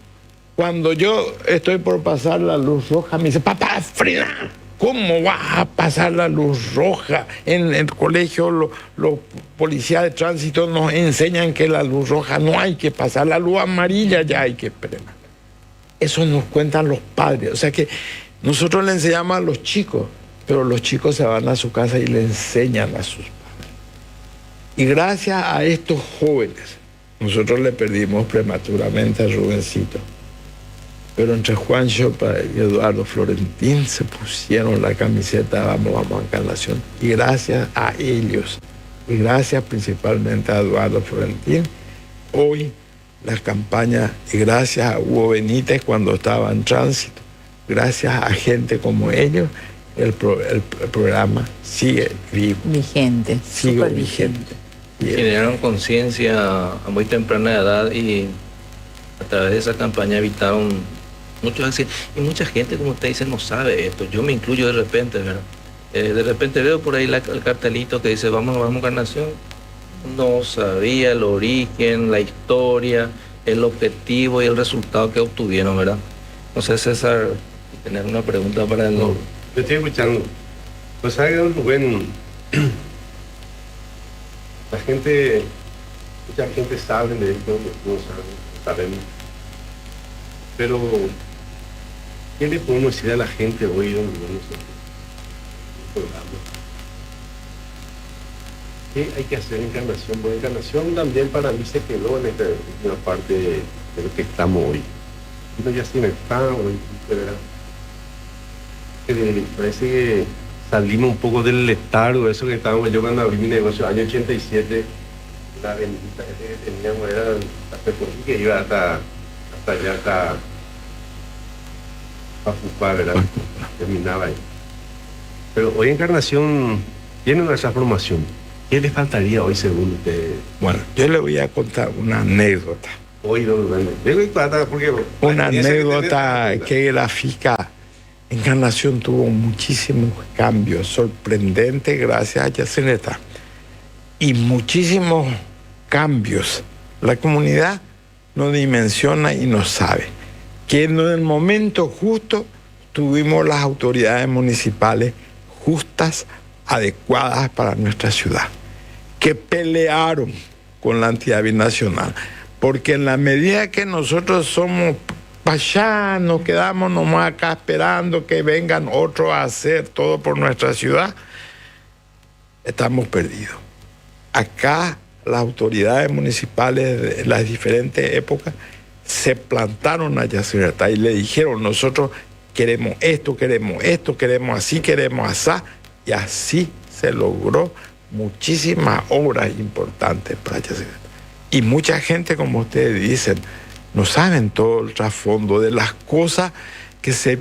Speaker 3: cuando yo estoy por pasar la luz roja, me dice, papá, frena. ¿Cómo vas a pasar la luz roja? En el colegio los policías de tránsito nos enseñan que la luz roja no hay que pasar, la luz amarilla ya hay que frenar. Eso nos cuentan los padres. O sea que nosotros le enseñamos a los chicos, pero los chicos se van a su casa y le enseñan a sus padres. Y gracias a estos jóvenes, nosotros le perdimos prematuramente a Rubencito. Pero entre Juan Chopa y Eduardo Florentín se pusieron la camiseta Vamos Encarnación. Y gracias a ellos, y gracias principalmente a Eduardo Florentín, hoy la campaña, y gracias a Hugo Benítez cuando estaba en tránsito, gracias a gente como ellos, el programa sigue vivo.
Speaker 1: Vigente,
Speaker 3: Sigue
Speaker 1: súper
Speaker 3: vigente.
Speaker 2: Generaron conciencia a muy temprana edad y a través de esa campaña evitaron muchos accidentes. Y mucha gente, como usted dice, no sabe esto. Yo me incluyo de repente, ¿verdad? De repente veo por ahí el cartelito que dice Vamos Encarnación. No sabía el origen, la historia, el objetivo y el resultado que obtuvieron, ¿verdad? No sé, César, tener una pregunta para el...
Speaker 4: No, yo estoy escuchando. Pues sabe, don Rubén, mucha gente sabe de esto, no sabemos. Pero, ¿qué le podemos decir a la gente hoy, don Rubén, ¿qué hay que hacer en Encarnación? Bueno, Encarnación también para mí se quedó en esta última parte de lo que estamos hoy. Uno ya sin estado, ¿verdad? Parece que salimos un poco del letargo, eso que estábamos. Yo cuando abrí mi negocio, año 87, la avenida que teníamos era que iba hasta allá, hasta Pafupá, ¿verdad? Terminaba ahí. Pero hoy Encarnación tiene una transformación. ¿Qué le faltaría hoy según usted?
Speaker 3: Bueno, yo le voy a contar una anécdota.
Speaker 4: Hoy, don Rubén, porque
Speaker 3: una anécdota que grafica. Encarnación tuvo muchísimos cambios sorprendentes gracias a Yacineta y muchísimos cambios. La comunidad no dimensiona y no sabe que en el momento justo tuvimos las autoridades municipales justas, adecuadas para nuestra ciudad, que pelearon con la entidad binacional, porque en la medida que nosotros somos allá, nos quedamos nomás acá esperando que vengan otros a hacer todo por nuestra ciudad, estamos perdidos. Acá las autoridades municipales de las diferentes épocas se plantaron a Yacyretá y le dijeron, nosotros queremos esto, queremos así, queremos así, y así se logró muchísimas obras importantes para Yacyretá. Y mucha gente, como ustedes dicen, no saben todo el trasfondo de las cosas que se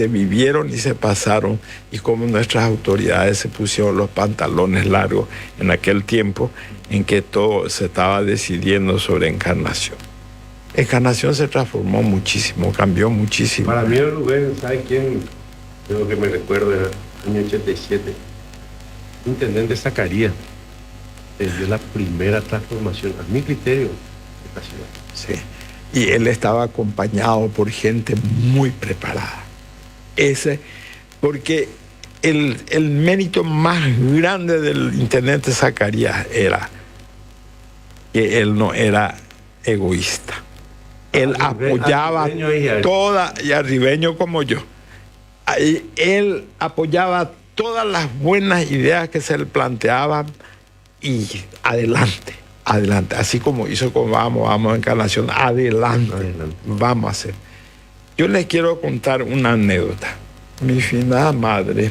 Speaker 3: vivieron y se pasaron y cómo nuestras autoridades se pusieron los pantalones largos en aquel tiempo en que todo se estaba decidiendo sobre Encarnación. Encarnación se transformó muchísimo, cambió muchísimo.
Speaker 4: Para mí el lugar, ¿sabe quién? Creo que me recuerdo, era el año 87. Intendente Zacarías dio la primera transformación, a mi criterio, de esta ciudad.
Speaker 3: Sí. y él estaba acompañado por gente muy preparada. Porque el mérito más grande del intendente Zacarías era que él no era egoísta. Él apoyaba toda, y arribeño como yo, él apoyaba todas las buenas ideas que se le planteaban y adelante, así como hizo con Vamos Encarnación, adelante, vamos a hacer. Yo les quiero contar una anécdota. Mi finada madre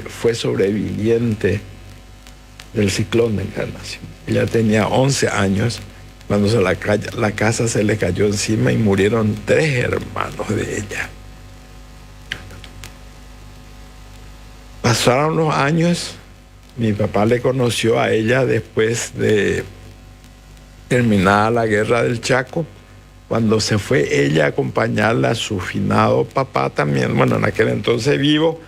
Speaker 3: fue sobreviviente del ciclón de Encarnación. Ella tenía 11 años cuando la casa se le cayó encima y murieron 3 hermanos de ella. Pasaron los años, mi papá le conoció a ella después de terminada la guerra del Chaco, cuando se fue ella a acompañarla a su finado papá también, bueno, en aquel entonces vivo,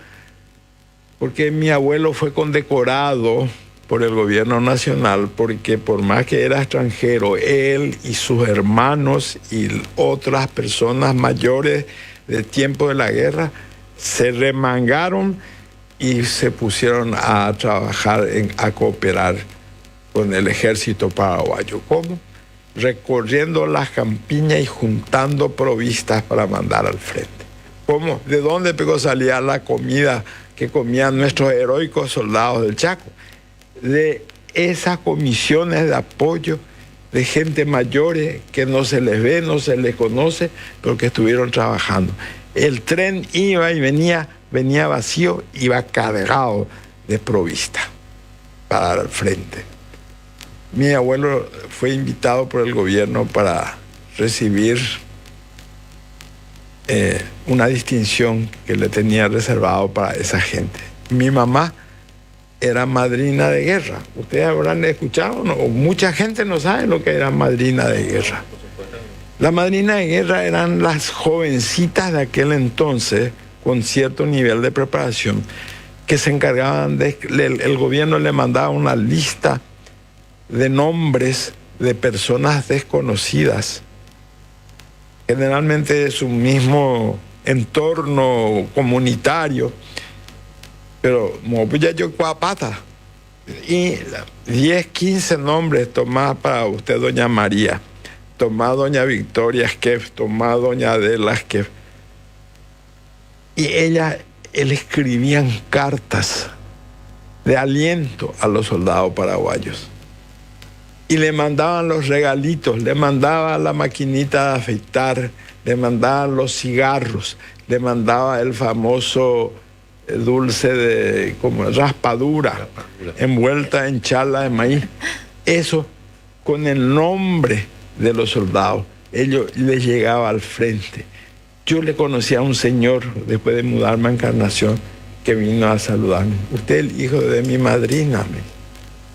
Speaker 3: porque mi abuelo fue condecorado por el gobierno nacional, porque por más que era extranjero, él y sus hermanos y otras personas mayores del tiempo de la guerra se remangaron y se pusieron a trabajar, a cooperar con el ejército paraguayo. ¿Cómo? Recorriendo las campiñas y juntando provistas para mandar al frente. ¿Cómo? ¿De dónde salía la comida que comían nuestros heroicos soldados del Chaco? De esas comisiones de apoyo de gente mayores que no se les ve, no se les conoce, pero que estuvieron trabajando. El tren iba y venía vacío, iba cargado de provista para dar al frente. Mi abuelo fue invitado por el gobierno para recibir una distinción que le tenía reservado para esa gente. Mi mamá era madrina de guerra. Ustedes habrán escuchado, ¿no? Mucha gente no sabe lo que era madrina de guerra. La madrina de guerra eran las jovencitas de aquel entonces con cierto nivel de preparación que se encargaban el gobierno le mandaba una lista de nombres de personas desconocidas, generalmente de su mismo entorno comunitario, pero ya yo cuapata, y 10, 15 nombres tomá para usted, doña María, tomá doña Victoria Esquef, tomá doña Adela Esquef, y él escribían cartas de aliento a los soldados paraguayos. Y le mandaban los regalitos, le mandaban la maquinita de afeitar, le mandaban los cigarros, le mandaba el famoso dulce de como raspadura, envuelta en charla de maíz. Eso con el nombre de los soldados. Ellos les llegaba al frente. Yo le conocí a un señor, después de mudarme a Encarnación, que vino a saludarme. Usted es el hijo de mi madrina.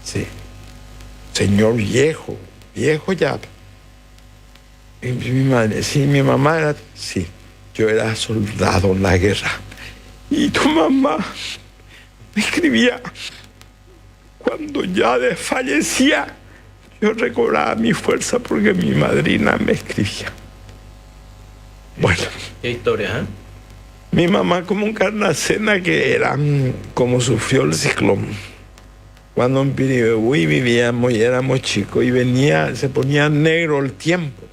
Speaker 3: Sí. Señor viejo ya. Y mi madre, sí, mi mamá era, sí, yo era soldado en la guerra. Y tu mamá me escribía, cuando ya desfallecía, yo recobraba mi fuerza porque mi madrina me escribía. Bueno.
Speaker 2: ¿Qué historia, eh?
Speaker 3: Mi mamá como un Carnacena que eran como sufrió el ciclón. Cuando en Piribebuy vivíamos y éramos chicos y se ponía negro el tiempo,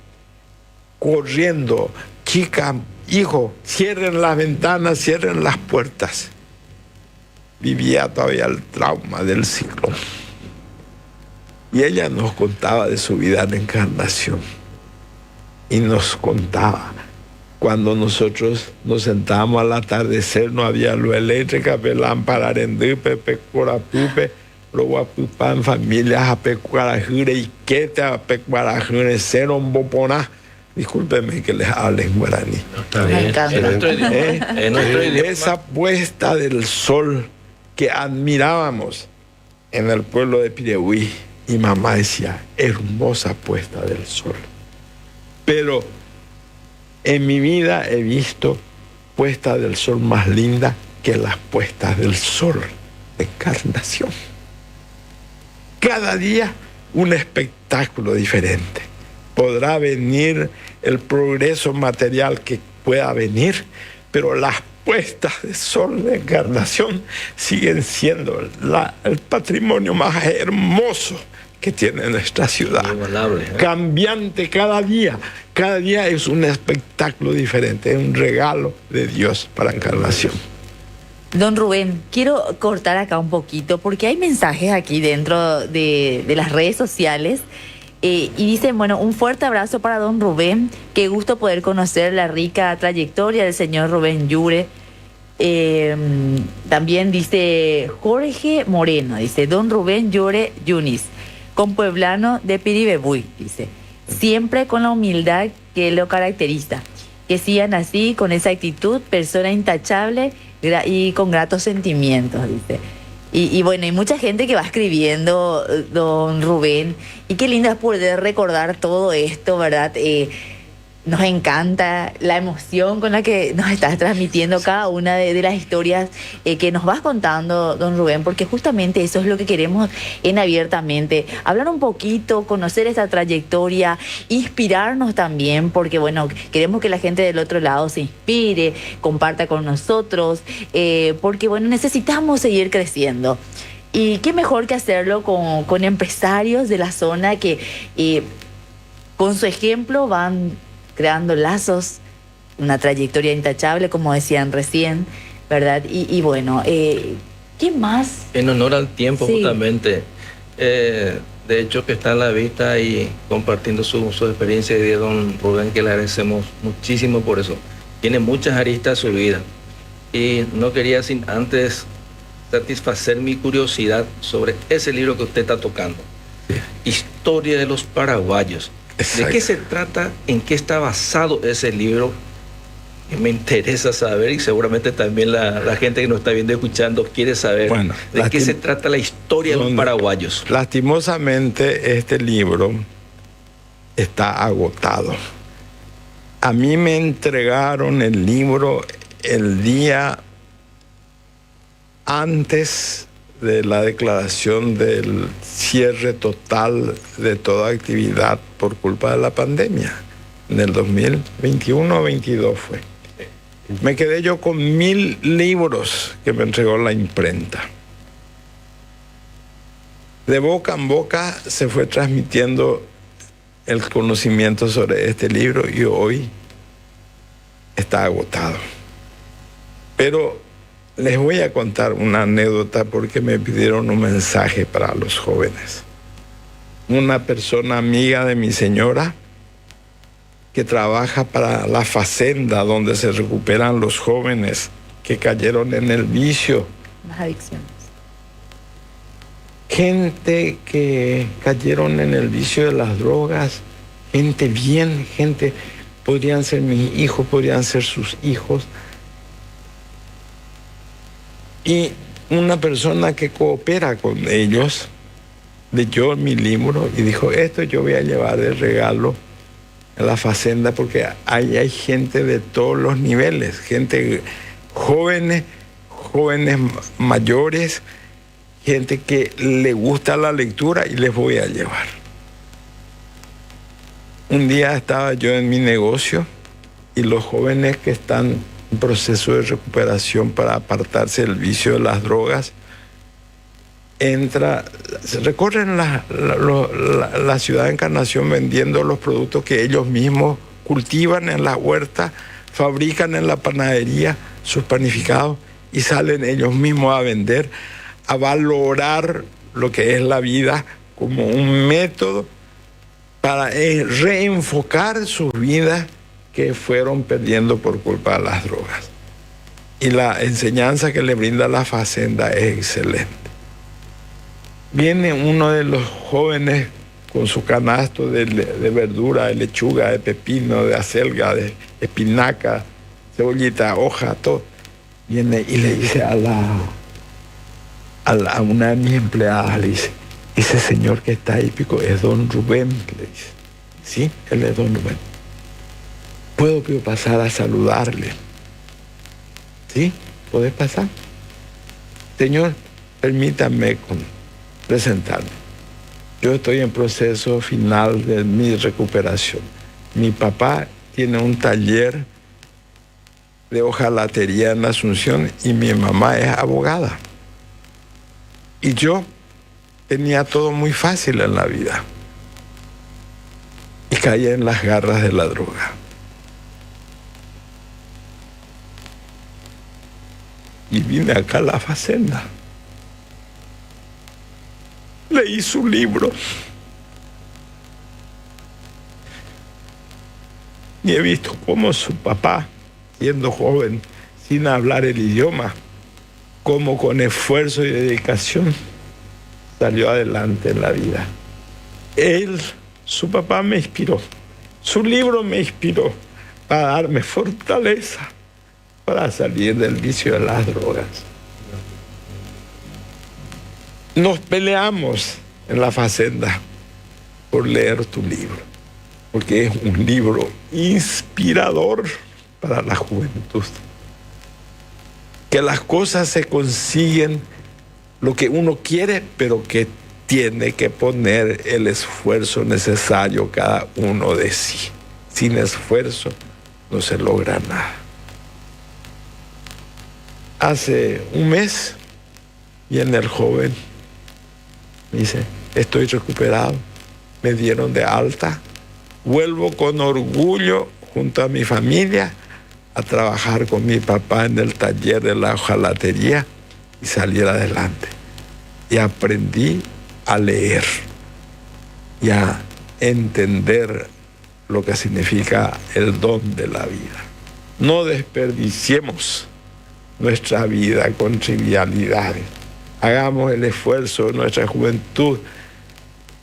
Speaker 3: corriendo, chica, hijo, cierren las ventanas, cierren las puertas. Vivía todavía el trauma del ciclón. Y ella nos contaba de su vida en Encarnación. Y nos contaba, cuando nosotros nos sentábamos al atardecer, no había luz eléctrica, lámpara, arendupe, pecorapupe, Roguapupan, familias, apecuarajure y quete, apecuarajure, seron boponá. Discúlpenme que les hable en guaraní.
Speaker 2: No, está bien. En nuestro idioma.
Speaker 3: Esa puesta del sol que admirábamos en el pueblo de Piribebuy, y mamá decía, hermosa puesta del sol. Pero en mi vida he visto puesta del sol más linda que las puestas del sol de Encarnación. Cada día un espectáculo diferente. podrá venir el progreso material que pueda venir, pero las puestas de sol de encarnación siguen siendo el patrimonio más hermoso que tiene nuestra ciudad.
Speaker 2: Inigualable, ¿eh?
Speaker 3: Cambiante cada día es un espectáculo diferente, es un regalo de Dios para Encarnación.
Speaker 1: Don Rubén, quiero cortar acá un poquito porque hay mensajes aquí dentro de las redes sociales y dicen, bueno, un fuerte abrazo para don Rubén, qué gusto poder conocer la rica trayectoria del señor Rubén Llure. También dice Jorge Moreno, dice don Rubén Llure Yunis, compueblano de Piribebuy, dice, siempre con la humildad que lo caracteriza, que sigan así, con esa actitud, persona intachable y con gratos sentimientos, dice. Y bueno, hay mucha gente que va escribiendo, don Rubén, y qué lindo es poder recordar todo esto, ¿verdad? Nos encanta la emoción con la que nos estás transmitiendo cada una de las historias que nos vas contando, don Rubén, porque justamente eso es lo que queremos en Abiertamente, hablar un poquito, conocer esta trayectoria, inspirarnos también, porque bueno, queremos que la gente del otro lado se inspire, comparta con nosotros, porque bueno, necesitamos seguir creciendo. Y qué mejor que hacerlo con empresarios de la zona que con su ejemplo van creando lazos, una trayectoria intachable, como decían recién, ¿verdad? Y bueno, ¿qué más?
Speaker 2: En honor al tiempo,
Speaker 1: Sí.
Speaker 2: justamente, de hecho que está a la vista y compartiendo su experiencia de don Rubén, que le agradecemos muchísimo por eso. Tiene muchas aristas su vida y no quería sin antes satisfacer mi curiosidad sobre ese libro que usted está tocando. Historia de los paraguayos.
Speaker 3: Exacto.
Speaker 2: ¿De qué se trata? ¿En qué está basado ese libro? Me interesa saber, y seguramente también la gente que nos está viendo y escuchando quiere saber,
Speaker 3: Bueno,
Speaker 2: de qué se trata la historia de los paraguayos.
Speaker 3: Lastimosamente este libro está agotado. A mí me entregaron el libro el día antes de la declaración del cierre total de toda actividad por culpa de la pandemia. En el 2021 o 22 fue. Me quedé yo con 1000 libros que me entregó la imprenta. De boca en boca se fue transmitiendo el conocimiento sobre este libro y hoy está agotado. Pero les voy a contar una anécdota porque me pidieron un mensaje para los jóvenes. Una persona amiga de mi señora que trabaja para la Facenda donde se recuperan los jóvenes que cayeron en el vicio.
Speaker 1: Las adicciones.
Speaker 3: Gente que cayeron en el vicio de las drogas, gente bien, gente, podrían ser mis hijos, podrían ser sus hijos. Y una persona que coopera con ellos leyó mi libro y dijo, esto yo voy a llevar de regalo a la Facenda porque ahí hay gente de todos los niveles, gente jóvenes mayores, gente que le gusta la lectura y les voy a llevar. Un día estaba yo en mi negocio y los jóvenes que están en proceso de recuperación para apartarse del vicio de las drogas, recorren la ciudad de Encarnación vendiendo los productos que ellos mismos cultivan en la huerta, fabrican en la panadería sus panificados y salen ellos mismos a vender, a valorar lo que es la vida como un método para reenfocar sus vidas que fueron perdiendo por culpa de las drogas. Y la enseñanza que le brinda la Facenda es excelente. Viene uno de los jóvenes con su canasto de verdura, de lechuga, de pepino, de acelga, de espinaca, cebollita, hoja, todo. Viene y le dice a una de mis empleadas, le dice, ese señor que está ahí, pico, es don Rubén, le dice. Sí, él es don Rubén. ¿Puedo pasar a saludarle? ¿Sí? ¿Podés pasar? Señor, permítame presentarme. Yo estoy en proceso final de mi recuperación. Mi papá tiene un taller de hojalatería en Asunción y mi mamá es abogada. Y yo tenía todo muy fácil en la vida. Y caí en las garras de la droga. Y vine acá a la Facenda. Leí su libro. Y he visto cómo su papá, siendo joven, sin hablar el idioma, cómo con esfuerzo y dedicación salió adelante en la vida. Su papá me inspiró. Su libro me inspiró para darme fortaleza para salir del vicio de las drogas. Nos peleamos en la Facenda por leer tu libro, porque es un libro inspirador para la juventud. Que las cosas se consiguen lo que uno quiere, pero que tiene que poner el esfuerzo necesario cada uno de sí. Sin esfuerzo no se logra nada. Hace un mes viene el joven, me dice, estoy recuperado, me dieron de alta, vuelvo con orgullo junto a mi familia a trabajar con mi papá en el taller de la hojalatería y salir adelante. Y aprendí a leer y a entender lo que significa el don de la vida. No desperdiciemos nuestra vida con trivialidades. Hagamos el esfuerzo de nuestra juventud,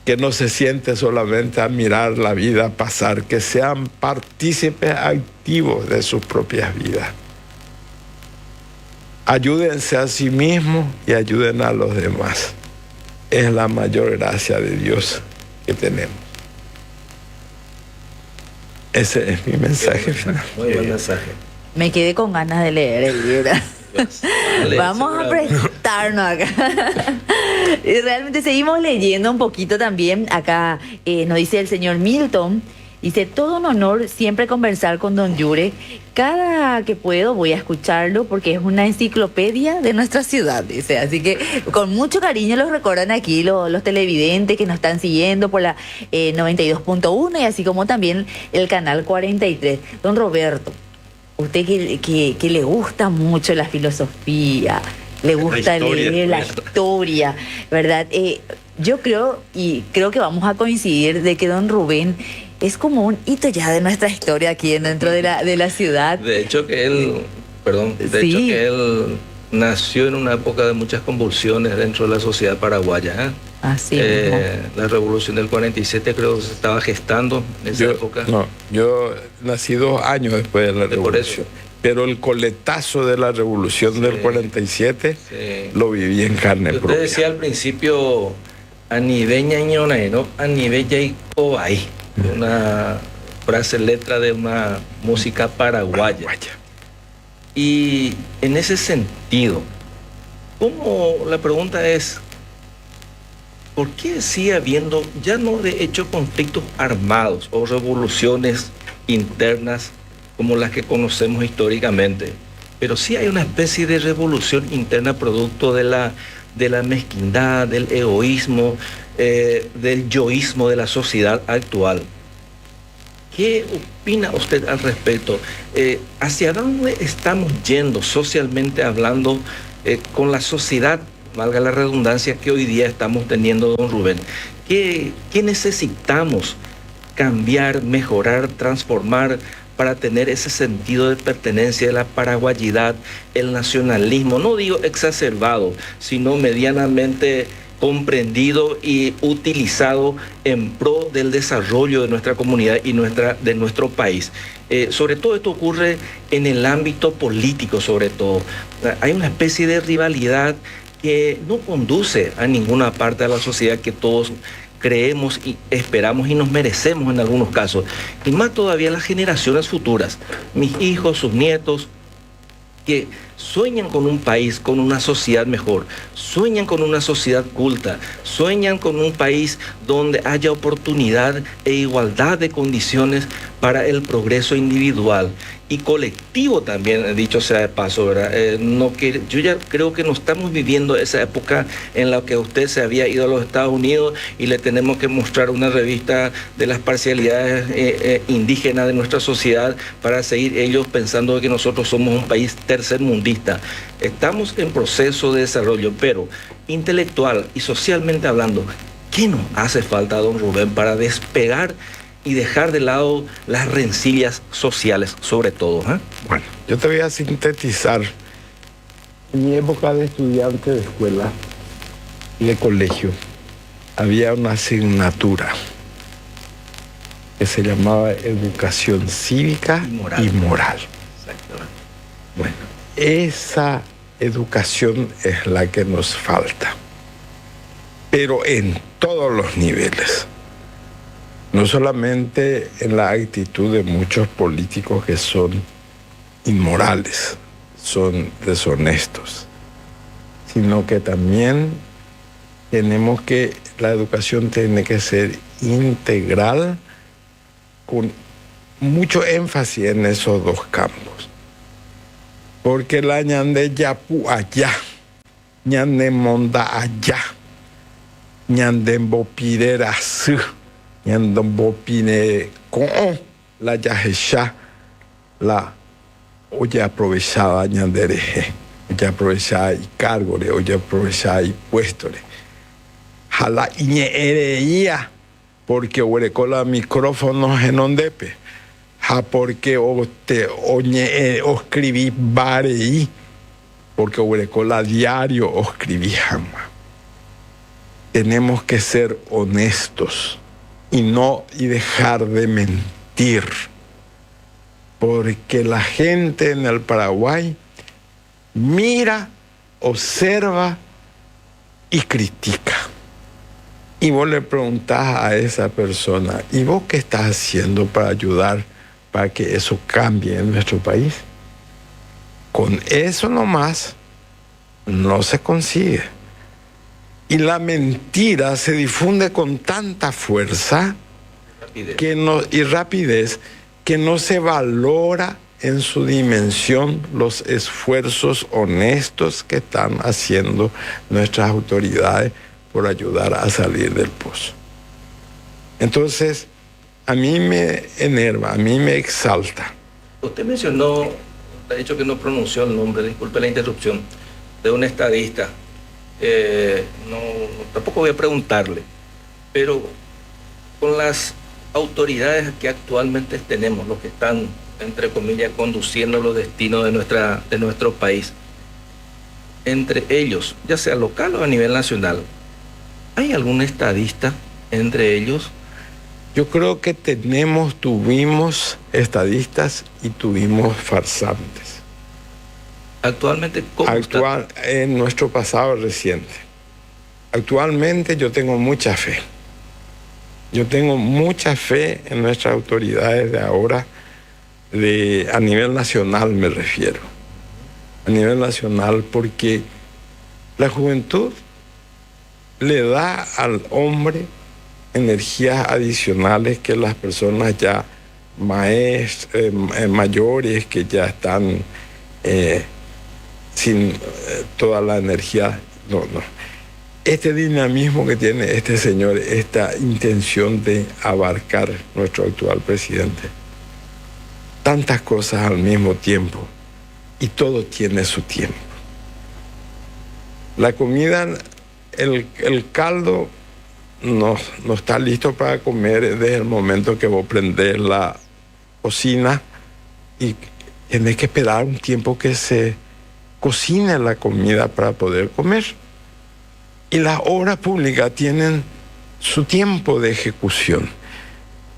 Speaker 3: que no se siente solamente a mirar la vida pasar, que sean partícipes activos de sus propias vidas. Ayúdense a sí mismos y ayuden a los demás. Es la mayor gracia de Dios que tenemos. Ese es mi mensaje final.
Speaker 2: Muy buen mensaje.
Speaker 1: Me quedé con ganas de leer el libro. Vamos a prestarnos acá. Y realmente seguimos leyendo un poquito también. Acá nos dice el señor Milton. Dice, todo un honor siempre conversar con don Yure. Cada que puedo voy a escucharlo porque es una enciclopedia de nuestra ciudad, dice. Así que con mucho cariño los recuerdan aquí los televidentes que nos están siguiendo por la 92.1 y así como también el canal 43. Don Roberto, usted que le gusta mucho la filosofía, le gusta leer la historia, ¿verdad? Yo creo que vamos a coincidir de que don Rubén es como un hito ya de nuestra historia aquí dentro de la ciudad.
Speaker 2: De hecho que él,
Speaker 1: Sí.
Speaker 2: hecho que él nació en una época de muchas convulsiones dentro de la sociedad paraguaya.
Speaker 1: Así
Speaker 2: La revolución del 47 creo que se estaba gestando en esa época.
Speaker 3: No, yo nací 2 años después de la
Speaker 2: Por
Speaker 3: revolución. Pero el coletazo de la revolución del 47 lo viví en carne
Speaker 2: Usted
Speaker 3: propia.
Speaker 2: decía al principio, aniveña ñonaeno, aniveña y cobay. Una frase, letra de una música paraguaya. Y en ese sentido, la pregunta es, ¿por qué sigue habiendo, ya no de hecho conflictos armados o revoluciones internas como las que conocemos históricamente, pero sí hay una especie de revolución interna producto de la mezquindad, del egoísmo, del yoísmo de la sociedad actual? ¿Qué opina usted al respecto? ¿Hacia dónde estamos yendo socialmente hablando con la sociedad, valga la redundancia, que hoy día estamos teniendo, don Rubén? ¿Qué necesitamos cambiar, mejorar, transformar para tener ese sentido de pertenencia, de la paraguayidad, el nacionalismo, no digo exacerbado, sino medianamente comprendido y utilizado en pro del desarrollo de nuestra comunidad y de nuestro país? Sobre todo esto ocurre en el ámbito político, sobre todo. Hay una especie de rivalidad que no conduce a ninguna parte de la sociedad que todos creemos y esperamos y nos merecemos en algunos casos, y más todavía las generaciones futuras, mis hijos, sus nietos, que sueñan con un país, con una sociedad mejor, sueñan con una sociedad culta, sueñan con un país donde haya oportunidad e igualdad de condiciones para el progreso individual y colectivo también, dicho sea de paso, ¿verdad? Yo ya creo que no estamos viviendo esa época en la que usted se había ido a los Estados Unidos y le tenemos que mostrar una revista de las parcialidades indígenas de nuestra sociedad para seguir ellos pensando que nosotros somos un país tercermundista. Estamos en proceso de desarrollo, pero intelectual y socialmente hablando, ¿qué nos hace falta, don Rubén, para despegar y dejar de lado las rencillas sociales, sobre todo?
Speaker 3: Bueno, yo te voy a sintetizar. En mi época de estudiante de escuela y de colegio, había una asignatura que se llamaba Educación Cívica y Moral.
Speaker 2: Exactamente.
Speaker 3: Bueno, esa educación es la que nos falta, pero en todos los niveles. No solamente en la actitud de muchos políticos que son inmorales, son deshonestos, sino que también la educación tiene que ser integral, con mucho énfasis en esos dos campos. Porque la ñande yapu allá, ñande monda allá, ñande mbopirera su, ñande mbopine con la yajesha, la oye aprovechada ñandereje, oye aprovechada y cargore, oye aprovechada y puestore. Jala iñeereía, porque huerecola micrófonos en ondepe. Ja porque o escribí bareí, porque huerecola diario o escribí jamás. Tenemos que ser honestos y dejar de mentir, porque la gente en el Paraguay mira, observa y critica. Y vos le preguntás a esa persona, ¿y vos qué estás haciendo para ayudar para que eso cambie en nuestro país? Con eso nomás no se consigue. Y la mentira se difunde con tanta fuerza y rapidez que no se valora en su dimensión los esfuerzos honestos que están haciendo nuestras autoridades por ayudar a salir del pozo. Entonces, a mí me enerva, a mí me exalta.
Speaker 2: Usted mencionó, ha dicho que no pronunció el nombre, disculpe la interrupción, de un estadista. Tampoco voy a preguntarle, pero con las autoridades que actualmente tenemos, los que están, entre comillas, conduciendo los destinos de nuestro país, entre ellos, ya sea local o a nivel nacional, ¿hay algún estadista entre ellos?
Speaker 3: Yo creo que tuvimos estadistas y tuvimos farsantes.
Speaker 2: Actualmente, ¿cómo está?
Speaker 3: En nuestro pasado reciente. Actualmente yo tengo mucha fe. Yo tengo mucha fe en nuestras autoridades de ahora, a nivel nacional me refiero. A nivel nacional, porque la juventud le da al hombre energías adicionales que las personas ya mayores, que ya están sin toda la energía. No. Este dinamismo que tiene este señor, esta intención de abarcar nuestro actual presidente, tantas cosas al mismo tiempo, y todo tiene su tiempo. La comida, el caldo no está listo para comer desde el momento que vos prendés la cocina y tenés que esperar un tiempo que se cocine la comida para poder comer. Y las obras públicas tienen su tiempo de ejecución.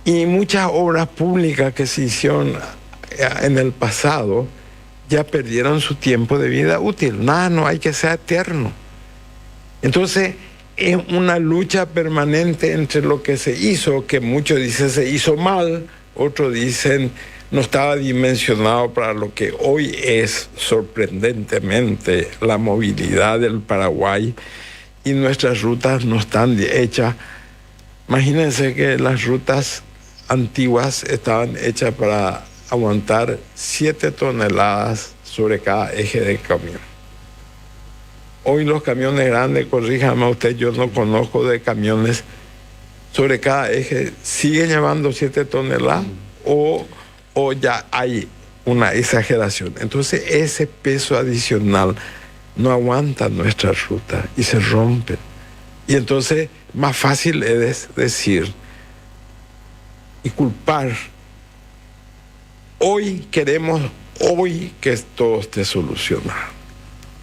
Speaker 3: Y muchas obras públicas que se hicieron en el pasado ya perdieron su tiempo de vida útil. Nada, no hay que ser eterno. Entonces, es una lucha permanente entre lo que se hizo, que muchos dicen se hizo mal, otros dicen no estaba dimensionado para lo que hoy es sorprendentemente la movilidad del Paraguay, y nuestras rutas no están hechas. Imagínense que las rutas antiguas estaban hechas para aguantar 7 toneladas sobre cada eje de camión. Hoy los camiones grandes, corríjame usted, yo no conozco de camiones sobre cada eje, siguen llevando 7 toneladas o ya hay una exageración. Entonces ese peso adicional no aguanta nuestra ruta y se rompen. Y entonces más fácil es decir y culpar. Hoy queremos que todo esté solucionado,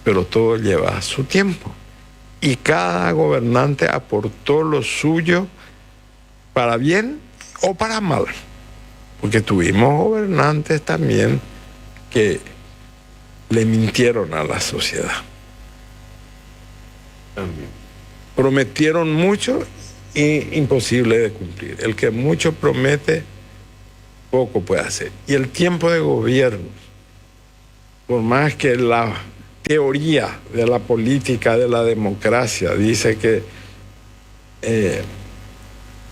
Speaker 3: pero todo lleva su tiempo. Y cada gobernante aportó lo suyo para bien o para mal. Porque tuvimos gobernantes también que le mintieron a la sociedad.
Speaker 4: También.
Speaker 3: Prometieron mucho y imposible de cumplir. El que mucho promete, poco puede hacer. Y el tiempo de gobierno, por más que la teoría de la política, de la democracia, dice que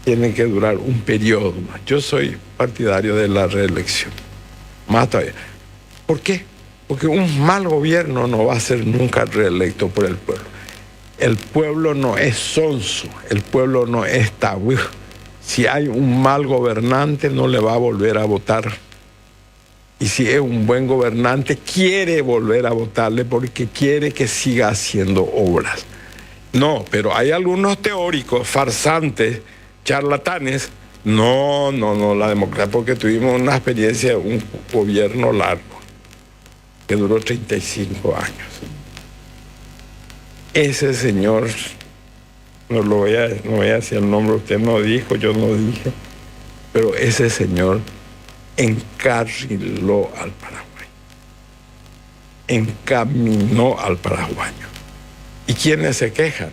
Speaker 3: tiene que durar un periodo más. Yo soy partidario de la reelección. Más todavía. ¿Por qué? Porque un mal gobierno no va a ser nunca reelecto por el pueblo. El pueblo no es sonso, el pueblo no es tabú. Si hay un mal gobernante, no le va a volver a votar. Y si es un buen gobernante, quiere volver a votarle porque quiere que siga haciendo obras. No, pero hay algunos teóricos, farsantes, charlatanes. No, la democracia, porque tuvimos una experiencia, un gobierno largo, que duró 35 años. Ese señor, no voy a decir el nombre, usted no dijo, yo no dije, pero ese señor encarriló al Paraguay, encaminó al paraguayo. ¿Y quiénes se quejan?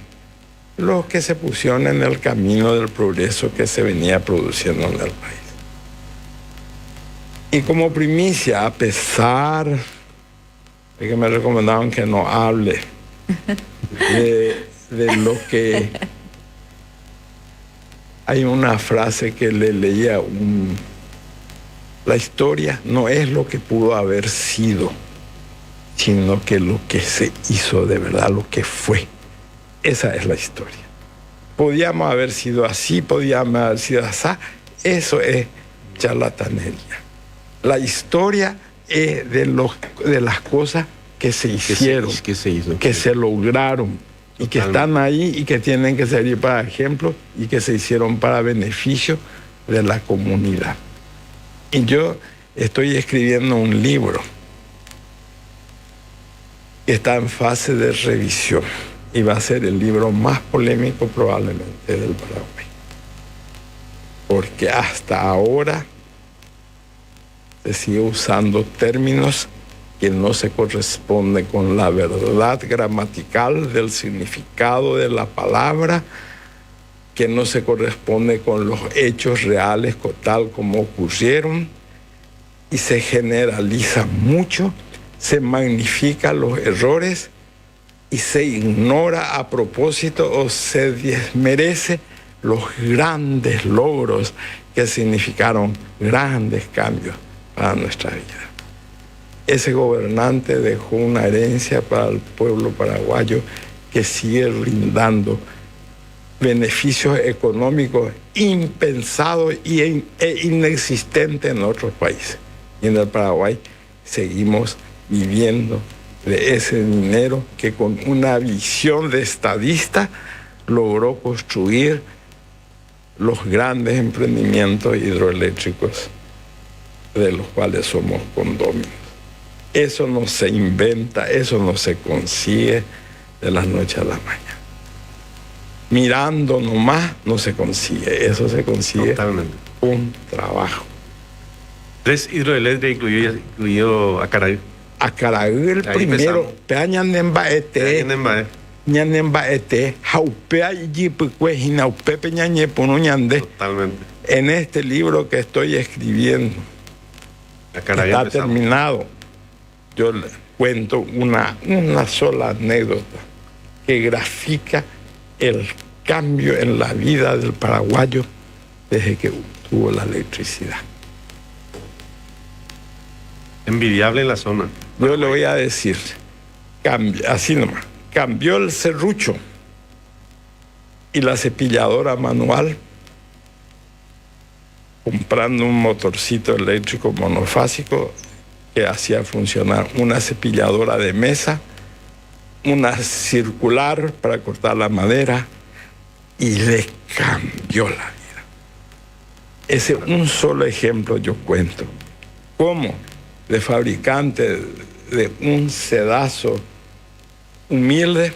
Speaker 3: Los que se pusieron en el camino del progreso que se venía produciendo en el país. Y como primicia, a pesar de que me recomendaban que no hable de lo que... Hay una frase que le leía, la historia no es lo que pudo haber sido, sino que lo que se hizo de verdad, lo que fue. Esa es la historia. Podíamos haber sido así, podíamos haber sido así. Eso es charlatanería. La historia es de las cosas que se hicieron, que se lograron y que están ahí y que tienen que servir para ejemplo y que se hicieron para beneficio de la comunidad. Y yo estoy escribiendo un libro que está en fase de revisión y va a ser el libro más polémico probablemente del Paraguay. Porque hasta ahora se sigue usando términos que no se corresponden con la verdad gramatical del significado de la palabra, que no se corresponde con los hechos reales tal como ocurrieron, y se generaliza mucho, se magnifican los errores y se ignora a propósito o se desmerece los grandes logros que significaron grandes cambios para nuestra vida. Ese gobernante dejó una herencia para el pueblo paraguayo que sigue brindando beneficios económicos impensados e inexistentes en otros países. Y en el Paraguay seguimos viviendo de ese dinero que con una visión de estadista logró construir los grandes emprendimientos hidroeléctricos de los cuales somos condóminos. Eso no se inventa, eso no se consigue de la noche a la mañana. Mirando nomás no se consigue, eso se consigue un trabajo.
Speaker 4: 3 hidroeléctricas incluido Acaragüe.
Speaker 3: Acaragüe el primero, Peañanembaete, Jaupea y Yipue, Jinaupepe Ñañepuno Ñandé.
Speaker 4: Totalmente.
Speaker 3: En este libro que estoy escribiendo,
Speaker 4: La cara ya
Speaker 3: está
Speaker 4: empezamos.
Speaker 3: terminado. Yo le cuento una sola anécdota que grafica el cambio en la vida del paraguayo desde que tuvo la electricidad.
Speaker 4: Envidiable en la zona.
Speaker 3: Yo le voy a decir, así nomás, cambió el serrucho y la cepilladora manual, comprando un motorcito eléctrico monofásico que hacía funcionar una cepilladora de mesa, una circular para cortar la madera, y le cambió la vida. Ese un solo ejemplo yo cuento. ¿Cómo? De fabricante de un sedazo humilde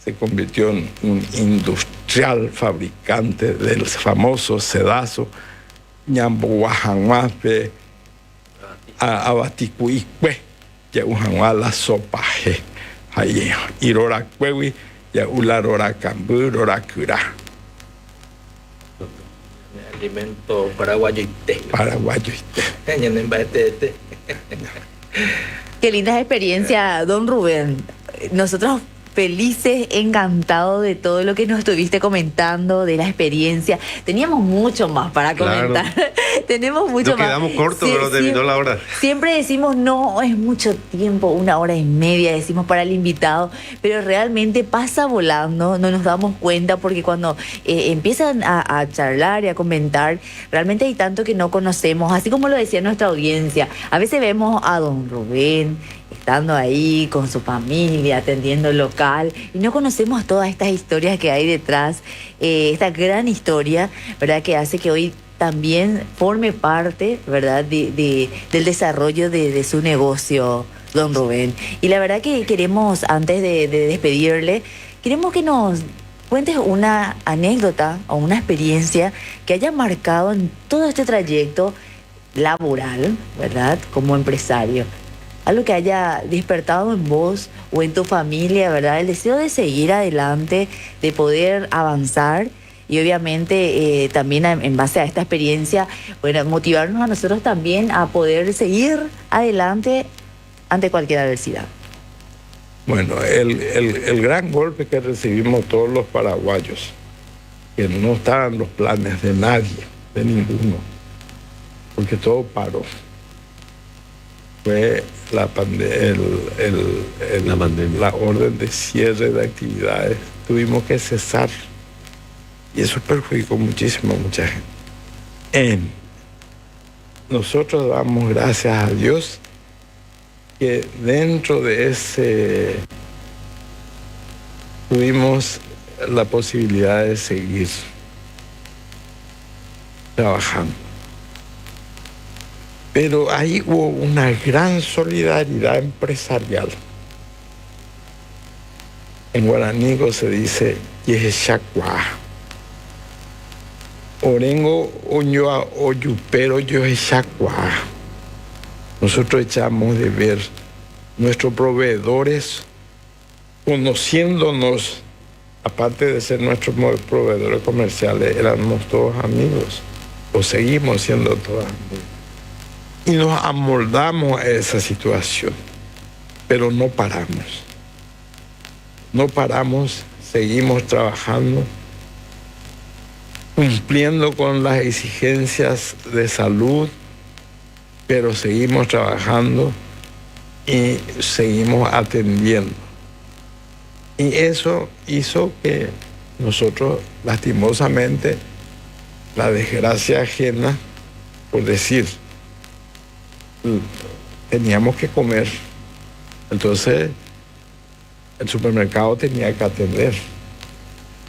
Speaker 3: se convirtió en un industrial fabricante del famoso sedazo Ñamboajanguape, Abaticuicue, Yahujanguá la sopaje, Irora Cuewi, Yahularora Cambú, Rora Curá.
Speaker 2: Alimento paraguayo y té.
Speaker 3: Paraguayo.
Speaker 1: Qué linda experiencia, don Rubén. Nosotros felices, encantados de todo lo que nos estuviste comentando, de la experiencia. Teníamos mucho más para
Speaker 4: Claro.
Speaker 1: comentar. Tenemos mucho
Speaker 4: Nos
Speaker 1: más.
Speaker 4: quedamos cortos,
Speaker 1: Sí,
Speaker 4: pero terminó la hora.
Speaker 1: Siempre decimos, no, es mucho tiempo, 1 hora y media, decimos para el invitado, pero realmente pasa volando, no nos damos cuenta porque cuando empiezan a charlar y a comentar, realmente hay tanto que no conocemos, así como lo decía nuestra audiencia. A veces vemos a don Rubén estando ahí con su familia, atendiendo el local, y no conocemos todas estas historias que hay detrás, esta gran historia, ¿verdad?, que hace que hoy también forme parte, ¿verdad?, del desarrollo de su negocio, don Rubén. Y la verdad que queremos, antes de despedirle, queremos que nos cuentes una anécdota o una experiencia que haya marcado en todo este trayecto laboral, ¿verdad?, como empresario. Algo que haya despertado en vos o en tu familia, ¿verdad?, el deseo de seguir adelante, de poder avanzar. Y obviamente también en base a esta experiencia, bueno, motivarnos a nosotros también a poder seguir adelante ante cualquier adversidad.
Speaker 3: Bueno, el gran golpe que recibimos todos los paraguayos, que no estaban los planes de nadie, de ninguno, porque todo paró, fue la pandemia. La orden de cierre de actividades. Tuvimos que cesar. Y eso perjudicó muchísimo a mucha gente. Nosotros damos gracias a Dios que dentro de ese tuvimos la posibilidad de seguir trabajando. Pero ahí hubo una gran solidaridad empresarial. En guaranígo se dice Yeheshakwa. Orengo oñoa oyupero Yeheshakwa. Nosotros echamos de ver nuestros proveedores, conociéndonos, aparte de ser nuestros proveedores comerciales, éramos todos amigos, o seguimos siendo todos amigos. Y nos amoldamos a esa situación, pero no paramos. No paramos, seguimos trabajando, cumpliendo con las exigencias de salud, pero seguimos trabajando y seguimos atendiendo. Y eso hizo que nosotros, lastimosamente, la desgracia ajena, por decir, teníamos que comer. Entonces, el supermercado tenía que atender.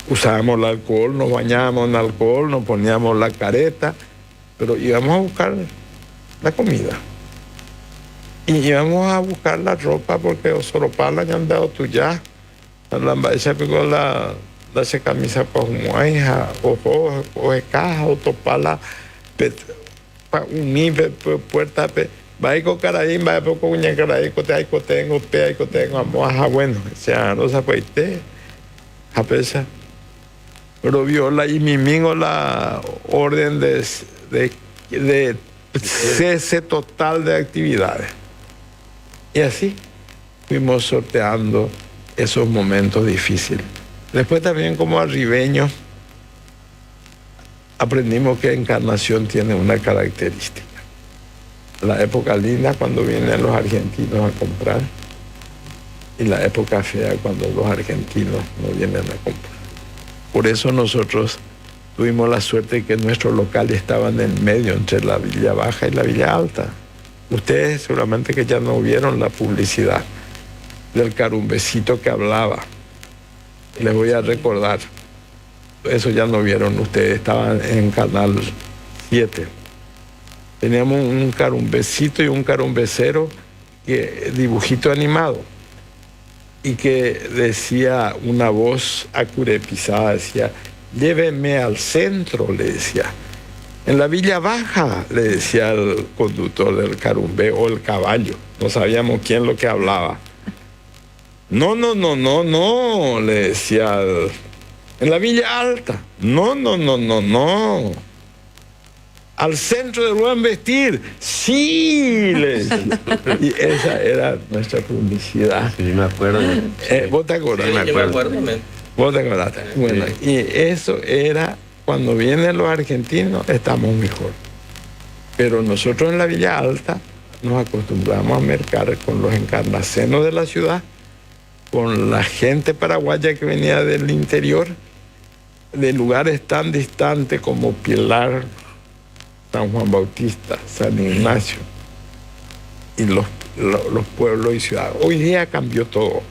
Speaker 3: Usábamos el alcohol, nos bañábamos en alcohol, nos poníamos la careta, pero íbamos a buscar la comida. Y íbamos a buscar la ropa porque Osoropala ya han dado tuya. Esa con la camisa para humaija, o caja, o topala, para unir puerta, va con caraín, va con uña caraín, tengo, vamos, bueno, sea, no se puede, a pesar. Pero viola y mimingo la orden de cese total de actividades. Y así fuimos sorteando esos momentos difíciles. Después también como arribeños aprendimos que Encarnación tiene una característica. La época linda cuando vienen los argentinos a comprar y la época fea cuando los argentinos no vienen a comprar. Por eso nosotros tuvimos la suerte de que nuestro local estaba en el medio entre la Villa Baja y la Villa Alta. Ustedes seguramente que ya no vieron la publicidad del carumbecito que hablaba. Les voy a recordar. Eso ya no vieron ustedes, estaban en Canal 7. Teníamos un carumbecito y un carumbecero, dibujito animado, y que decía una voz acurepizada, decía, lléveme al centro, le decía. En la Villa Baja, le decía el conductor del carumbé o el caballo. No sabíamos quién lo que hablaba. No, le decía en la Villa Alta. No. Al centro del buen vestir. Sí, le decía. Y esa era nuestra publicidad.
Speaker 4: Sí, me acuerdo.
Speaker 3: ¿Vos te acordás?
Speaker 2: Sí, yo me acuerdo.
Speaker 3: ¿Vos te acordás? Bueno, y eso era, cuando vienen los argentinos, estamos mejor. Pero nosotros en la Villa Alta nos acostumbramos a mercar con los encarnacenos de la ciudad, con la gente paraguaya que venía del interior, de lugares tan distantes como Pilar, San Juan Bautista, San Ignacio, y los pueblos y ciudades. Hoy día cambió todo,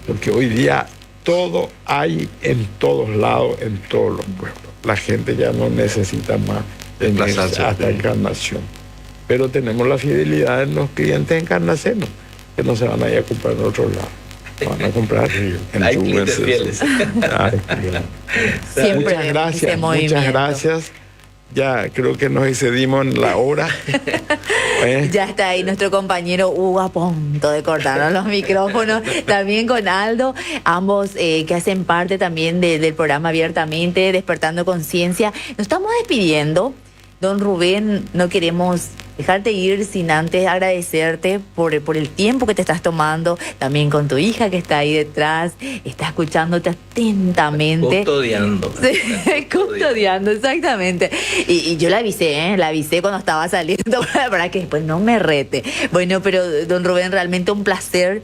Speaker 3: porque hoy día todo hay en todos lados, en todos los pueblos. La gente ya no necesita más
Speaker 4: desplazarse
Speaker 3: hasta Encarnación. Pero tenemos la fidelidad de los clientes encarnacenos, que no se van a ir a comprar en otro lado. Van a comprar en
Speaker 2: Hay
Speaker 3: su
Speaker 2: clientes fieles.
Speaker 1: Siempre
Speaker 3: Muchas gracias,
Speaker 1: ese movimiento.
Speaker 3: muchas gracias. Ya creo que nos excedimos en la hora.
Speaker 1: Ya está ahí nuestro compañero Hugo a punto de cortarnos los micrófonos. También con Aldo, ambos que hacen parte también del programa Abiertamente, Despertando Conciencia. Nos estamos despidiendo. Don Rubén, no queremos dejarte ir sin antes agradecerte por el tiempo que te estás tomando, también con tu hija que está ahí detrás, está escuchándote atentamente.
Speaker 2: Custodiando.
Speaker 1: Sí, custodiando, exactamente. Y yo la avisé cuando estaba saliendo para que después no me rete. Bueno, pero don Rubén, realmente un placer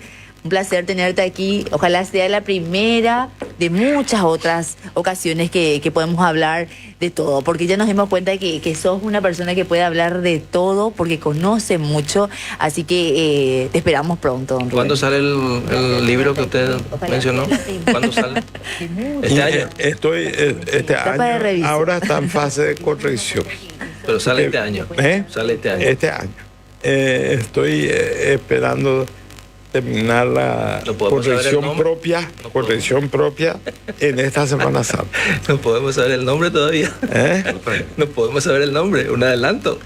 Speaker 1: tenerte aquí. Ojalá sea la primera de muchas otras ocasiones que podemos hablar de todo, porque ya nos dimos cuenta que sos una persona que puede hablar de todo, porque conoce mucho, así que te esperamos pronto, don Rubén.
Speaker 2: ¿Cuándo sale el libro que usted mencionó? ¿Cuándo sale? ¿Este año?
Speaker 3: Estoy este año, ahora está en fase de corrección.
Speaker 2: Pero sale este año. Sale este año.
Speaker 3: Este año. Estoy esperando terminar la corrección propia en esta Semana Santa.
Speaker 2: No podemos saber el nombre todavía. No podemos saber el nombre, un adelanto.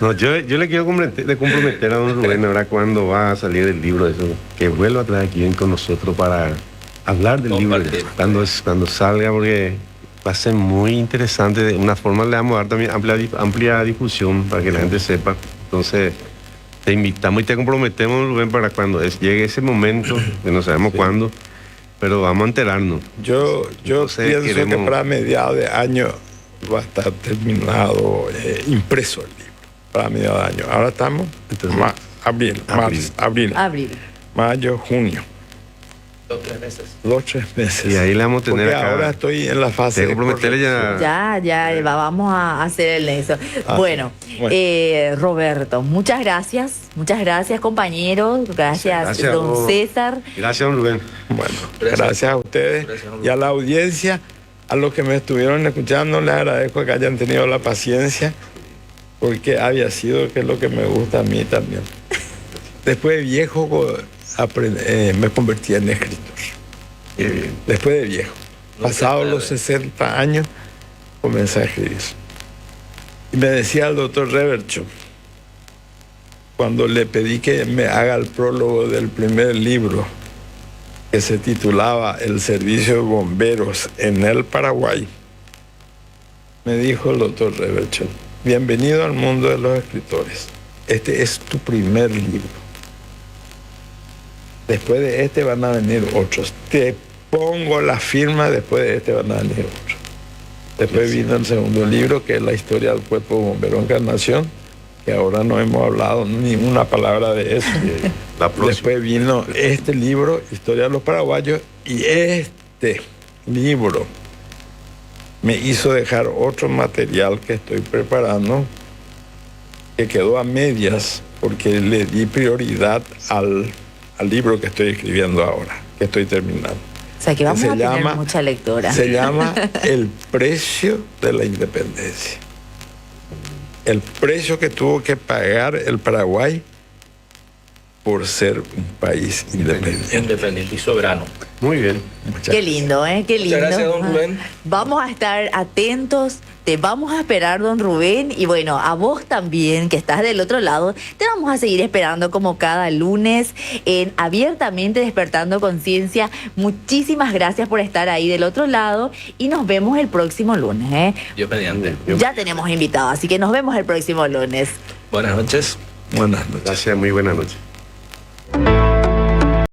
Speaker 4: No, yo le quiero comprometer a don Rubén ahora cuando va a salir el libro, eso, que vuelva a traer aquí con nosotros para hablar del libro cuando salga, porque va a ser muy interesante. De una forma le vamos a dar también amplia difusión para que la gente sepa. Entonces te invitamos y te comprometemos, Rubén, para cuando llegue ese momento, que no sabemos cuándo, pero vamos a enterarnos.
Speaker 3: Yo pienso que para mediados de año va a estar terminado, impreso el libro, para mediados de año. Ahora estamos abril, mayo, junio. 2-3 meses.
Speaker 4: Y ahí le vamos a tener
Speaker 3: porque
Speaker 4: acá.
Speaker 3: Ahora estoy en la fase de
Speaker 4: comprometerle
Speaker 1: ya vamos a hacer eso. Bueno, Roberto, muchas gracias, compañeros, gracias don César.
Speaker 4: Gracias, don Rubén.
Speaker 3: Bueno, gracias a ustedes y a la audiencia, a los que me estuvieron escuchando, les agradezco que hayan tenido la paciencia, porque había sido que es lo que me gusta a mí también. Después de viejo me convertí en escritor. Después de viejo, pasados los 60 años, comencé a escribir. Y me decía el doctor Revercho, cuando le pedí que me haga el prólogo del primer libro, que se titulaba El servicio de bomberos en el Paraguay, me dijo el doctor Revercho, bienvenido al mundo de los escritores. Este es tu primer libro. Después de este van a venir otros. Te pongo la firma, después de este van a venir otros. Después vino el segundo libro, que es la historia del Cuerpo Bombero Encarnación, que ahora no hemos hablado ni una palabra de eso. Después vino este libro, Historia de los Paraguayos, y este libro me hizo dejar otro material que estoy preparando, que quedó a medias, porque le di prioridad al libro que estoy escribiendo ahora, que estoy terminando.
Speaker 1: O sea que vamos a tener mucha lectura.
Speaker 3: Se llama El precio de la independencia. El precio que tuvo que pagar el Paraguay por ser un país independiente.
Speaker 2: Independiente y soberano.
Speaker 4: Muy bien.
Speaker 1: Qué lindo, ¿eh? Qué lindo.
Speaker 2: Muchas gracias, don Rubén.
Speaker 1: Vamos a estar atentos, te vamos a esperar, don Rubén, y bueno, a vos también, que estás del otro lado, te vamos a seguir esperando como cada lunes en Abiertamente Despertando Conciencia. Muchísimas gracias por estar ahí del otro lado y nos vemos el próximo lunes, ¿eh?
Speaker 2: Dios mediante.
Speaker 1: Ya tenemos invitados, así que nos vemos el próximo lunes.
Speaker 2: Buenas noches.
Speaker 3: Buenas noches.
Speaker 4: Gracias, muy buenas noches.